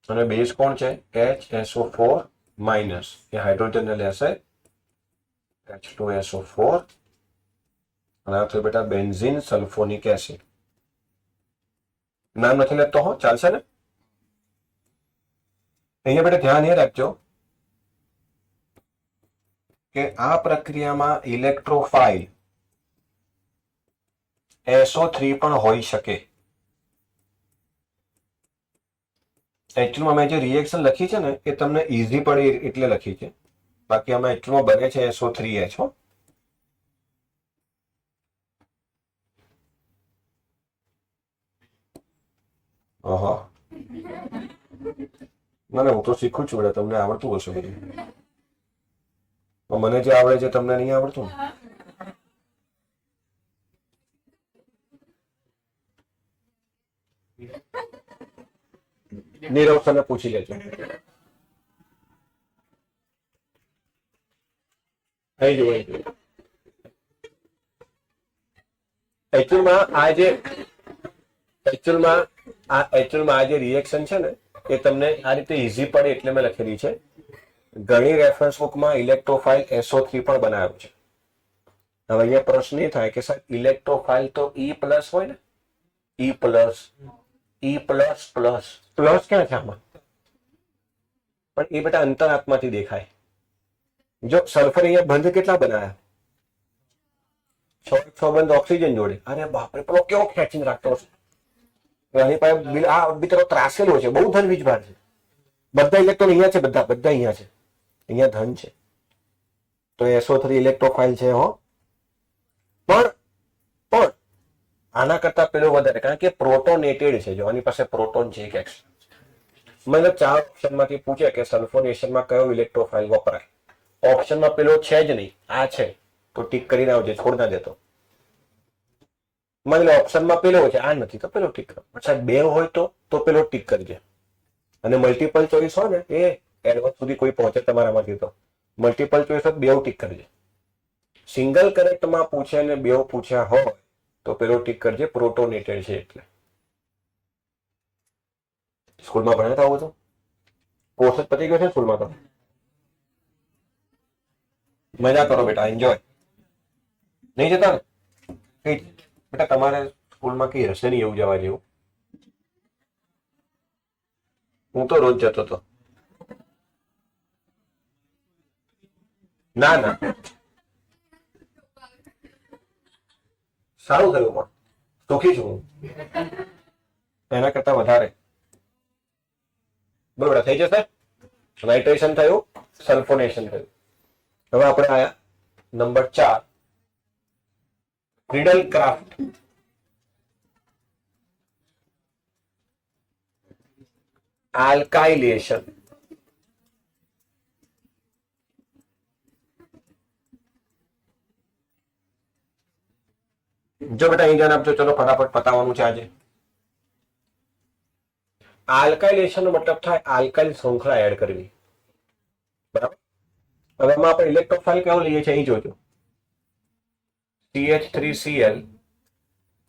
અને બેઝ કોણ છે? HSO4 minus. એ હાઇડ્રોજન ને લેશે H2SO4, અને આ થયું બેટા બેન્ઝીન સલ્ફોનિક એસિડ. નામ નથી લેતો હો, ચાલશે ને? અહીંયા બેટા ધ્યાન એ રાખજો કે આ પ્રક્રિયામાં ઇલેક્ટ્રોફાઇલ SO3 પણ હોઈ શકે. એકચ્યુઅલમાં મેં જે રિએક્શન લખી છે ને એ તમને ઈઝી પડે એટલે લખી છે, બાકી આમાં એકચ્યુઅલમાં બને છે SO3H હો. ઓહો, ના હું તો શીખું છું બેટા, તમને આવડતું હશે બધું. મને જે આવડે છે તમને નહીં આવડતું. નીરવ સરને પૂછી લેજો. એકચ્યુઅલમાં આ જે રિએક્શન છે ને એ તમને આ રીતે ઈઝી પડે એટલે મેં લખેલી છે. ઘણી રેફરન્સ બુકમાં ઇલેક્ટ્રોફાઇલ SO3 પણ બનાવ્યું છે. હવે અહીંયા પ્રશ્ન એ થાય કે સર ઇલેક્ટ્રોફાઇલ તો E પ્લસ હોય ને, E પ્લસ ક્યાં છે આમાં? પણ એ બેટા અંતરાત્માથી દેખાય. જો સલ્ફર અહીંયા બંધ કેટલા બનાવ્યા? 6 બંધ ઓક્સિજન જોડે. અરે બાપરે, પેલો કેવો ખેંચીને રાખતો હશે. એની પાસે આ બિચારો ત્રાસેલો છે, બહુ ધન વીજભાર છે. બધા ઇલેક્ટ્રોન અહીંયા છે, બધા અહીંયા છે, અહીંયા ધન છે. તો SO3 ઇલેક્ટ્રોફાઇલ છે હો. પણ આના કરતા પેલો વધારે, કારણ કે પ્રોટોનેટેડ છે. જો આની પાસે પ્રોટોન છે એક એક્સ્ટ્રા. મતલબ 4 ઓપ્શનમાંથી પૂછે કે સલ્ફોનેશનમાં કયો ઇલેક્ટ્રોફાઇલ વપરાય, ઓપ્શનમાં પેલો છે જ નહીં, આ છે તો ટીક કરીને આવજે, છોડ ના દેતો. માની લો ઓપ્શનમાં પેલો છે, આ નથી તો પેલો ટીક કરો. સાહેબ બે હોય તો પેલો ટીક કરજે. અને મલ્ટિપલ ચોઈસ હોય ને એ એડવાન્સ સુધી કોઈ પહોંચે તમારામાંથી, તો મલ્ટિપલ ચોઈસ હોય બે ટીક કરજે. સિંગલ કરેક્ટમાં પૂછે ને બે પૂછ્યા હોય તો પેલો ટીક કરજે, પ્રોટોનેટેડ છે એટલે. સ્કૂલમાં ભણ્યા હતા તો કોર્સ જ પતી ગયો છે સ્કૂલમાં. તો મજા કરો બેટા, એન્જોય. નહીં જતા ને કઈ બેટા, તમારે સ્કૂલમાં કઈ હશે નહીં એવું જવા જેવું. હું તો રોજ જતો હતો. ના ના, સારું થયું, પણ સુખી છું હું એના કરતા વધારે. બરોબર થઈ જશે. નાઇટ્રેશન થયું, સલ્ફોનેશન થયું. હવે આપણે આયા નંબર 4, ક્રિડલ ક્રાફ્ટ આલ્કાઇલેશન. જો બેટા અહીં ધ્યાન આપજો. ચલો ફટાફટ પતાવવાનું છે આજે. આલ્કાઇલેશન નો મતલબ થાય આલ્કાઇલ શૃંખલા એડ કરવી. બરાબર. હવે એમાં આપણે ઇલેક્ટ્રોફાઇલ કેવો લઈએ છીએ અહીં જોજો. CH3Cl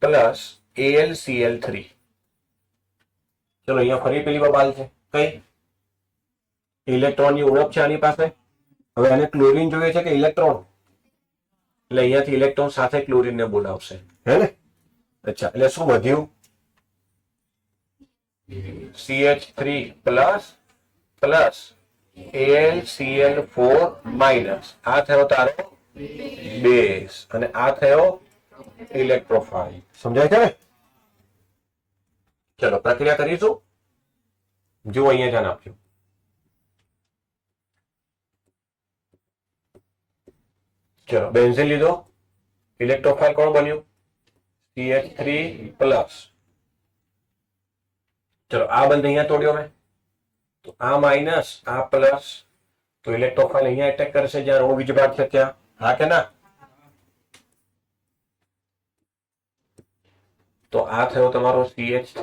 plus AlCl3. ચલો અહીંયા ફરી પેલી બબાલ છે. કઈ? ઇલેક્ટ્રોનની ઉણપ છે આની પાસે. હવે આને ક્લોરીન જોઈએ છે કે ઇલેક્ટ્રોન? એટલે અહીંયાથી ઇલેક્ટ્રોન સાથે ક્લોરીન ને બોલાવશે, હે ને? અચ્છા, એટલે શું વધ્યું? CH3 plus plus AlCl4 minus. આ થયો તારો બેઝ અને આ થયો ઇલેક્ટ્રોફાઇલ. સમજાય છે ને? ચલો પ્રક્રિયા કરીશું. જો અહીંયા ધ્યાન આપજો. ચલો બેન્ઝીન લીધો, ઇલેક્ટ્રોફાઇલ કોણ બન્યું? CH3 plus. ચલો આ બંધ અહીંયા તોડ્યો મેં, તો આ માઇનસ આ પ્લસ, તો ઇલેક્ટ્રોફાઇલ અહીંયા એટેક કરશે જ્યાં ઋણ વીજભાર છે ત્યાં. હા કે ના? તો આ થયો તમારો CH3.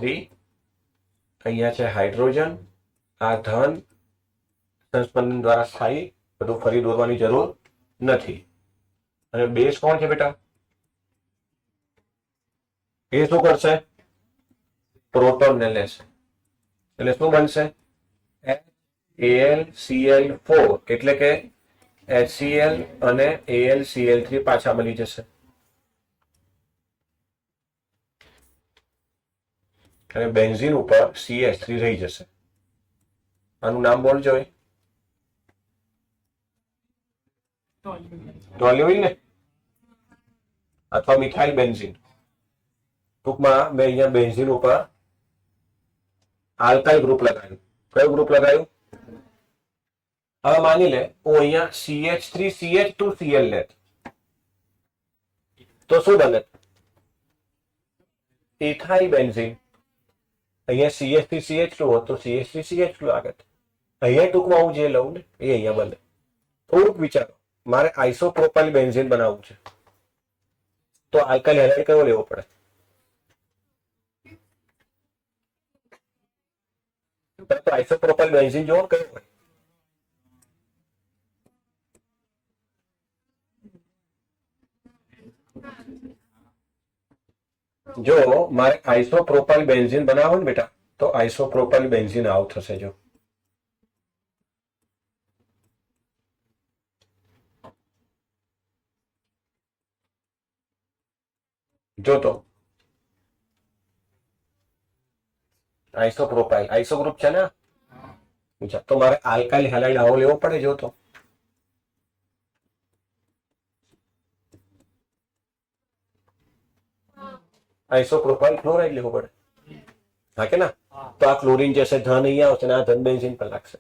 અહીંયા છે હાઇડ્રોજન. આ ધન સંસ્પંદન દ્વારા સ્થાયી, બધું ફરી દોરવાની જરૂર નથી. અને બેઝ કોણ છે બેટા? એ શું કરશે? પ્રોટોન ને લેશે. એટલે શું બનશે? AlCl4 એટલે કે HCl અને AlCl3 પાછા મળી જશે. અને બેન્ઝીન ઉપર CH3 રહી જશે. આનું નામ બોલજો. ટોલ્યુઇન ને, અથવા મિથાઇલ બેન્ઝીન. ટૂંકમાં મેં અહીંયા બેન્ઝીન ઉપર આલ્કાઇલ ગ્રુપ લગાવ્યું. કયું ગ્રુપ લગાવ્યું? હવે માની લે હું અહીંયા CH3CH2Cl લેત તો શું બને? Ethyl benzene. અહીંયા CH3CH2 હોત તો CH3CH2 આગળ. અહીંયા ટૂંકમાં હું જે લઉં ને એ અહીંયા બને. થોડુંક વિચારો. મારે આઇસોપ્રોપાઇલ બેન્ઝીન બનાવવું છે તો આલ્કાઇલ હેલાઇડ કયો લેવો પડે? તો આઇસોપ્રોપાઇલ બેન્ઝીન જોવો કયો હોય? જો મારે આઇસોપ્રોપાઇલ બેન્ઝીન બનાવવું ને બેટા, તો આઇસોપ્રોપાઇલ બેન્ઝીન આવું થશે. જો તો આઇસોપ્રોપાઇલ આઇસો ગ્રુપ છે ને, તો મારે આલ્કાઇલ હેલાઇડ આવો લેવો પડે. જો તો આઇસોપ્રોપાઇલ ક્લોરાઇડ લેવો પડે. હા કે ના? તો આ ક્લોરીન જશે, ધન અહીંયા આવશે ને આ ધન બેન્ઝીન પર લાગશે.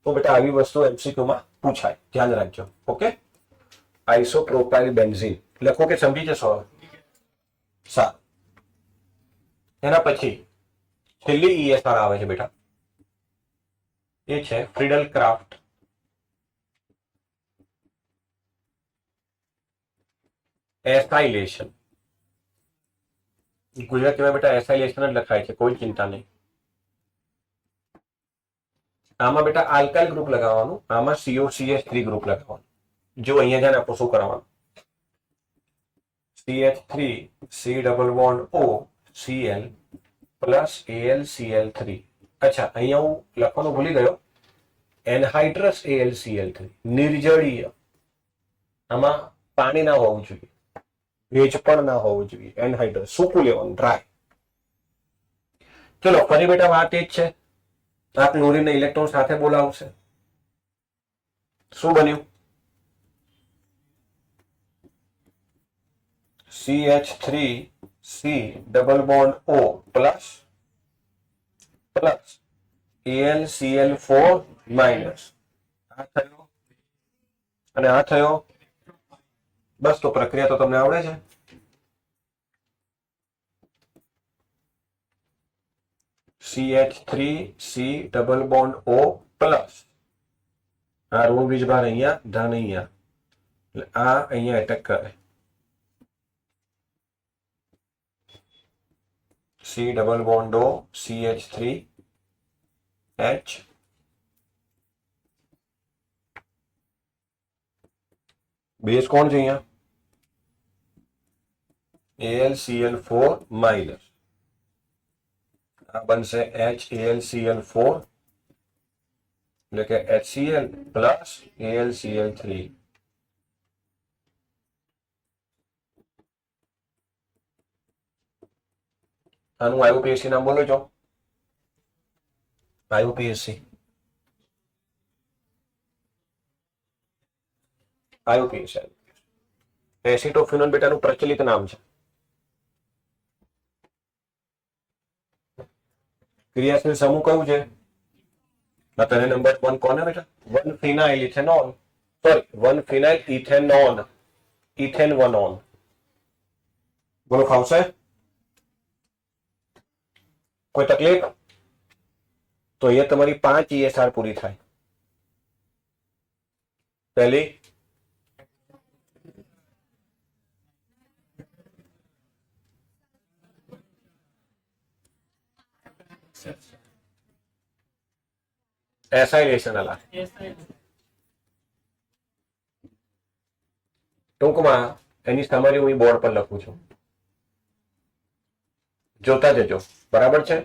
તો બેટા આવી વસ્તુ MCQ માં પૂછાય, ધ્યાન રાખજો. ઓકે, આઇસોપ્રોપાઇલ બેન્ઝીન લખો કે સમજી જશો. સારું. એના પછી છેલ્લી ESR આવે છે બેટા, એ છે ફ્રીડલ ક્રાફ્ટ એસાઇલેશન. ગુજરાતીમાં બેટા એસાઇલેશન જ લખાય છે, કોઈ ચિંતા નહીં. આમાં બેટા આલ્કાઇલ ગ્રુપ લગાવવાનું, આમાં COCH3 ગ્રુપ લગાવવાનું. જો અહીંયા ધ્યાન આપો શું કરવાનું. CH3 C double bond O Cl plus AlCl3. અચ્છા, અહીંયા હું લખવાનું ભૂલી ગયો, એનહાઇડ્રસ AlCl3 નિર્જળીય. આમાં પાણી ના હોવું જોઈએ, ભેજ પણ ના હોવું જોઈએ. એનહાઇડ્રસ સૂકું લેવાનું, ડ્રાય. ચલો ફરી બેટા વાત એ જ છે. આ ક્લોરીનને ઇલેક્ટ્રોન સાથે બોલાવશે. શું બન્યું? CH3C double bond O plus AlCl4 minus. આ થયો અને આ થયો. બસ, તો પ્રક્રિયા તો તમને આવડે છે. CH3C double bond O plus આ ઋણ વીજભાર અહીંયા, ધન અહીંયા, એટલે આ અહીંયા એટેક કરે. C double bond O CH3H base કોણ છે અહીંયા? AlCl4 minus. આ બનશે HAlCl4 એટલે કે HCl પ્લસ AlCl3. આનું IUPAC નામ બોલો છો. IUPAC એસિટોફિનોન બેટાનું પ્રચલિત નામ છે. ક્રિયાશીલ સમૂહ કયું છે? તને નંબર 1 કોને બેટા? 1 ફિનાઇલ ઇથેનોલ, સોરી 1 ફિનાઇલ ઇથેનોન, ઇથેનવનોન. બોલો, ફાવશે? કોઈ તકલીફ? તો અહીંયા તમારી 5 ESR પૂરી થાય. પહેલી એસાઇલેશન અલા. ટૂંકમાં એની સમરી હું બોર્ડ પર લખું છું, જોતા જજો. બરાબર છે?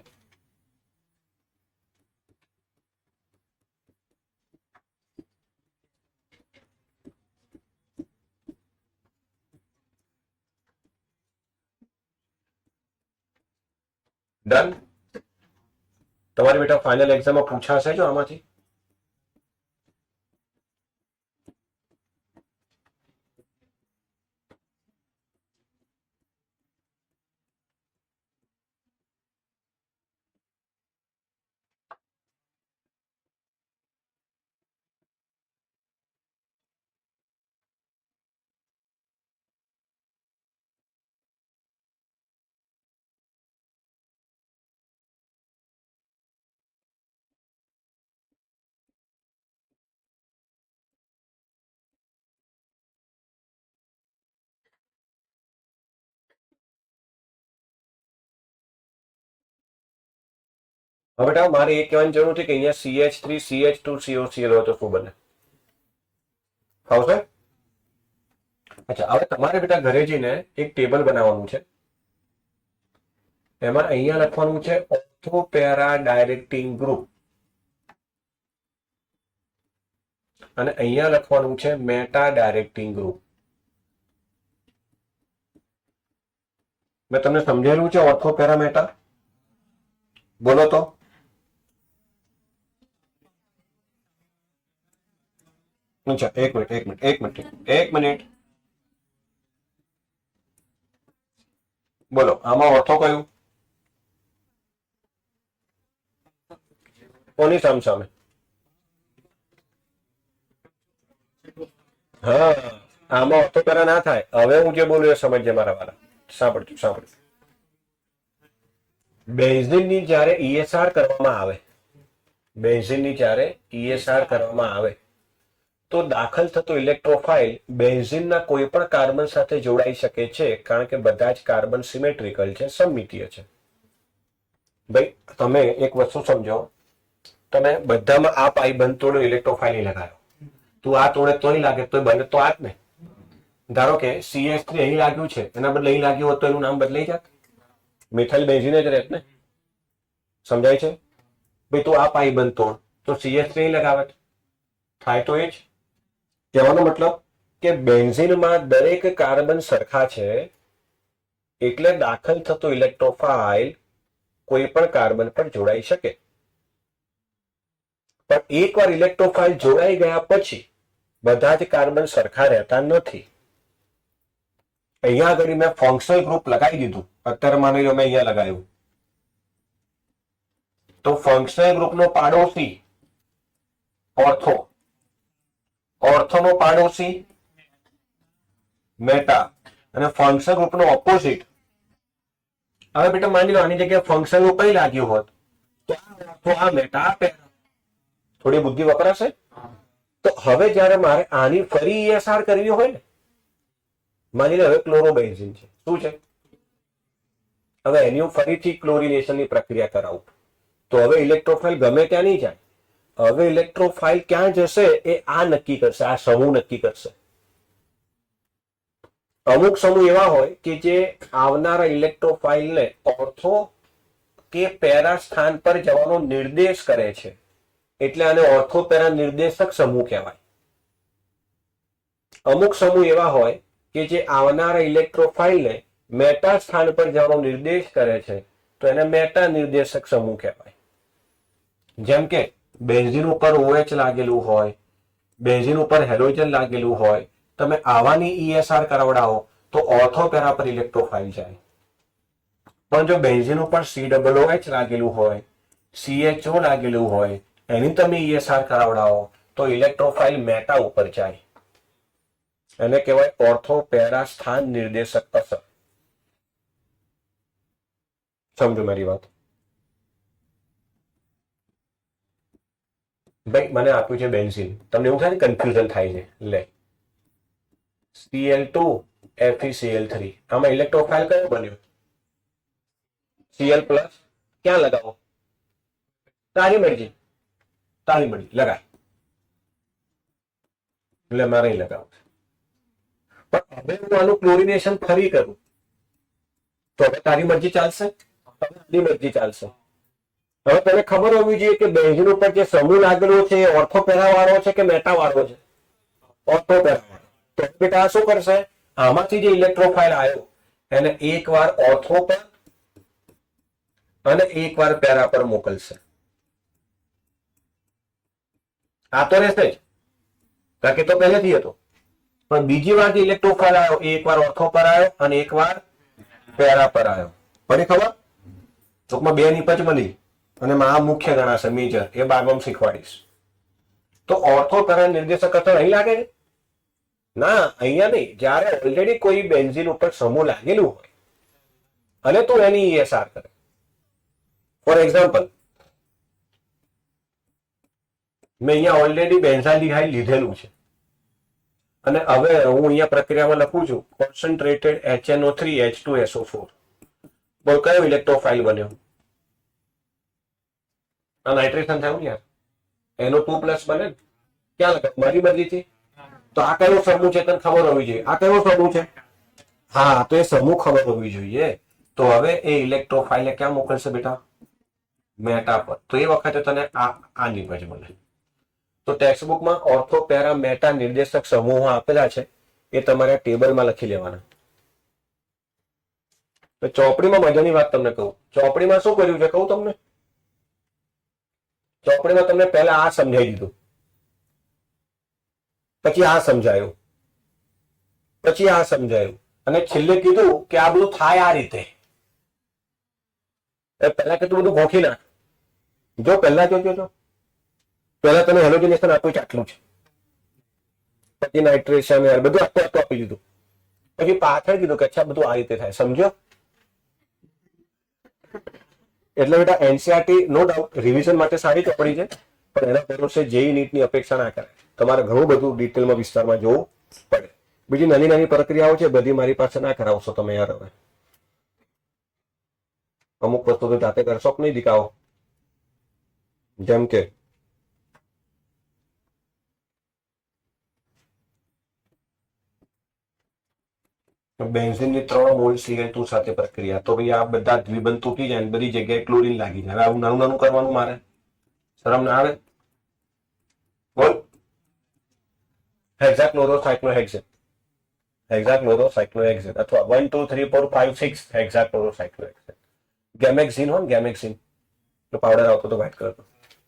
ડન. તમારી બેટા ફાઇનલ એક્ઝામમાં પૂછાશે જો આમાંથી. હવે બેટા મારે એ કહેવાની જરૂર છે કે અહીંયા CH3 CH2 COCl હોય તો શું બને? ફાવશે? અચ્છા, હવે તમારે બેટા ઘરે જઈને એક ટેબલ બનાવવાનું છે. એમાં અહીંયા લખવાનું છે ઓર્થોપેરા ડાયરેક્ટિંગ ગ્રુપ અને અહીંયા લખવાનું છે મેટા ડાયરેક્ટિંગ ગ્રુપ. મેં તમને સમજાયેલું છે ઓર્થોપેરા મેટા? બોલો તો. અચ્છા, એક મિનિટ. બોલો, આમાં ઓર્થો કયું? કોની સામે? હા, આમાં ઓર્થોપેરા ના થાય. હવે હું જે બોલું એ સમજજે મારા વાળા. સાંભળજો. બેન્ઝીનની જ્યારે ESR કરવામાં આવે તો દાખલ થતો ઇલેક્ટ્રોફાઇલ બેન્ઝીનના કોઈ પણ કાર્બન સાથે જોડાઈ શકે છે, કારણ કે બધા જ કાર્બન સિમેટ્રિકલ છે, સમમિતીય છે. ભાઈ તમે એક વસ્તુ સમજો, તમે બધામાં આ પાઈ બંધ તોડો ઇલેક્ટ્રોફાઇલ નહીં લગાવ્યો, તું આ તોડે તો નહીં લાગે, તો બને તો આ જ ને. ધારો કે CH3 અહીં લાગ્યું છે, એના બદલે અહીં લાગ્યું હોત તો એનું નામ બદલાઈ જાત, મિથાઇલ બેન્ઝીન જ રહેત ને. સમજાય છે? ભાઈ તું આ પાઈ બંધ તોડ તો CH3 અહીં લગાવત, થાય તો એ જ. કહેવાનો મતલબ કે બેન્ઝીનમાં દરેક કાર્બન સરખા છે, એટલે દાખલ થતો ઇલેક્ટ્રોફાઇલ કોઈ પણ કાર્બન પર જોડાઈ શકે. પણ એકવાર ઇલેક્ટ્રોફાઇલ જોડાઈ ગયા પછી બધા જ કાર્બન સરખા રહેતા નથી. અહીંયા આગળ મેં ફંક્શનલ ગ્રુપ લગાવી દીધું. અત્યારે માની લો મેં અહીંયા લગાવ્યું, તો ફંક્શનલ ગ્રુપનો પાડોશી ઓર્થો, ઓર્થોનો પાડોશી મેટા, અને ફંક્શન ગ્રુપનો ઓપોઝિટ. હવે બેટા માની લો આની જગ્યાએ ફંક્શન ગ્રુપ કઈ લાગ્યું હોત તો આ મેટા, આ પેરા. થોડી બુદ્ધિ વપરાશે. તો હવે જ્યારે મારે આની ફરી ESR કરવી હોય ને, માની લો હવે ક્લોરોબેન્ઝીન છે, શું છે, હવે એની હું ફરીથી ક્લોરિનેશનની પ્રક્રિયા કરાવું, તો હવે ઇલેક્ટ્રોફાઇલ ગમે ત્યાં નહીં જાય. હવે ઇલેક્ટ્રોફાઇલ ક્યાં જશે એ આ નક્કી કરશે, આ સમૂહ નક્કી કરશે. અમુક સમૂહ એવા હોય કે જે આવનારા ઇલેક્ટ્રોફાઇલને ઓર્થો કે પેરા સ્થાન પર જવાનો નિર્દેશ કરે છે, એટલે આને ઓર્થો પેરા નિર્દેશક સમૂહ કહેવાય. અમુક સમૂહ એવા હોય કે જે આવનારા ઇલેક્ટ્રોફાઇલને મેટા સ્થાન પર જવાનો નિર્દેશ કરે છે, તો એને મેટા નિર્દેશક સમૂહ કહેવાય. જેમ કે બેન્ઝીન ઉપર OH લાગેલું હોય, બેન્ઝીન ઉપર હેલોજન લાગેલું હોય, તમે આવાની ESR કરાવડાવો તો ઓર્થો પેરા પર ઇલેક્ટ્રોફાઇલ જાય. પણ જો બેન્ઝીન ઉપર COOH લાગેલું હોય, CHO લાગેલું હોય, એની તમે ESR કરાવડાવો તો ઇલેક્ટ્રોફાઇલ મેટા ઉપર જાય. એને કહેવાય ઓર્થો પેરા સ્થાન નિર્દેશક અસર. સમજો મારી વાત. ભાઈ મને આપ્યું છે બેન્ઝીન, તમને એવું થાય કન્ફ્યુઝન થાય છે. લે Cl2 FeCl3, આમાં ઇલેક્ટ્રોફાઇલ કયો બન્યો? Cl+. ક્યાં લગાવો? તારી મરજી, તારી મરજી લગાય. એટલે મારે લગાવું. પણ હવે હું આનું ક્લોરિનેશન ફરી કરું તો હવે તારી મરજી ચાલશે? તારી મરજી ચાલશે. હવે તને ખબર હોવી જોઈએ કે બેન્ઝીન ઉપર જે સમૂહ લાગેલો છે એ ઓર્થો પેરા વાળો છે કે મેટા વાળો છે? ઓર્થો પેરા વાળો. તો બેટા શું કરશે? આમાંથી જે ઇલેક્ટ્રોફાઇલ આવ્યો એને એકવાર ઓર્થો પર અને એકવાર પેરા પર મોકલશે. આ તો રહેશે જ, કારણ કે તો પહેલેથી હતો. પણ બીજી વાર જે ઇલેક્ટ્રોફાઇલ આવ્યો એ એકવાર ઓર્થો પર આવ્યો અને એકવાર પેરા પર આવ્યો. પડી ખબર? ટૂંકમાં બે નિપજ મળી અને આ મુખ્ય ગણાશે, મેજર. એ બાગમાં શીખવાડીશ. તો ઓર્થો પેરા નિર્દેશક અસર અહીં લાગે છે? ના, અહીંયા નહીં. જ્યારે ઓલરેડી કોઈ બેન્ઝીન ઉપર સમૂહ લાગેલું હોય અને તું એની ESR કરે. ફોર એક્ઝામ્પલ, મેં અહીંયા ઓલરેડી બેન્ઝાલ્ડિહાઇડ લીધેલું છે અને હવે હું અહીંયા પ્રક્રિયામાં લખું છું કોન્સન્ટ્રેટેડ HNO3H2SO4. બોલ કયો ઇલેક્ટ્રોફાઇલ બન્યો? આ નાઇટ્રેશન થયું યાર, NO2+ બને. ક્યાં લખે? મારી મરજીથી. તો આ કયો સમૂહ છે તને ખબર હોવી જોઈએ. આ કયો સમૂહ છે? હા, તો એ સમૂહ ખબર હોવી જોઈએ. તો હવે એ ઇલેક્ટ્રોફાઇલ ક્યાં મોકલશે બેટા? મેટા પર. તો એ વખતે તને આ નિપજ મળે. તો ટેક્સ્ટબુકમાં ઓર્થો પેરા મેટા નિર્દેશક સમૂહો આપેલા છે, એ તમારે ટેબલમાં લખી લેવાના. તો ચોપડીમાં મજાની વાત તમને કહું. ચોપડીમાં શું કર્યું છે કહું તમને? ચોપડીમાં તમને પહેલા આ સમજાવી દીધું, પછી આ સમજાયું, પછી આ સમજાયું, અને છેલ્લે કીધું કે આ બધું થાય આ રીતે. પહેલા કીધું બધું ગોખી નાખ. જો પહેલા જોજો, પહેલા તમે હેલોજનેશન આપ્યું છે આટલું છે, પછી નાઇટ્રેશન બધું આખું આપી દીધું, પછી પાછળ કીધું કે અચ્છા બધું આ રીતે થાય. સમજો? એટલે બેટા NCERT નો ડાઉટ રિવિઝન માટે સારી ચોપડી છે, પણ એના ભરોસે JEE નીટની અપેક્ષા ના કરાય. તમારે ઘણું બધું ડિટેલમાં વિસ્તારમાં જોવું પડે. બીજી નાની નાની પ્રક્રિયાઓ છે, બધી મારી પાસે ના કરાવશો તમે યાર. હવે અમુક વસ્તુ તો જાતે કરશો કે નહીં દીકાઓ. જેમ કે બેન્ઝીનની 3 મોલ Cl2 સાથે પ્રક્રિયા, તો ભાઈ આ બધા દ્વિબંધ તૂટી જાય, બધી જગ્યાએ ક્લોરીન લાગી જાય. આવું નાનું નાનું કરવાનું મારે શરમ ના આવે? બોલ. હેક્સાક્લોરોસાયક્લોહેક્સેન, હેક્સાક્લોરોસાયક્લોહેક્સેન અથવા 1 2 3 4 5 6 હેક્સાક્લોરોસાયક્લોહેક્સેન. ગેમેક્ઝીન હોય ને, ગેમેક્ઝીન તો પાવડર આવતો તો વ્હાઇટ કલરનો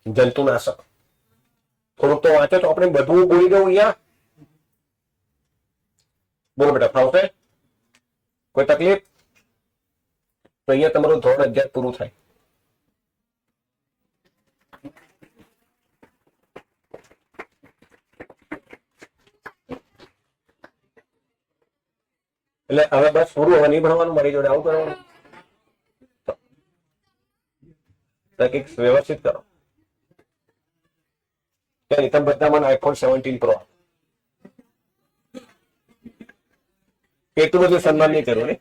જંતુનાશક. થોડુંક તો વાંચો તો આપણે બધું બોલી દઉં અહીંયા. બોલો બેટા, ફાવશે? કોઈ તકલીફ? તો અહીંયા તમારું ધોરણ 11 પૂરું થાય. એટલે હવે બસ પૂરું, હવે નહીં ભણવાનું મારી જોડે, આવું કરવાનું. કંઈક વ્યવસ્થિત કરો. તમે બધા મને iPhone 17 Pro એટલું બધું સન્માન નહીં કરવું ને.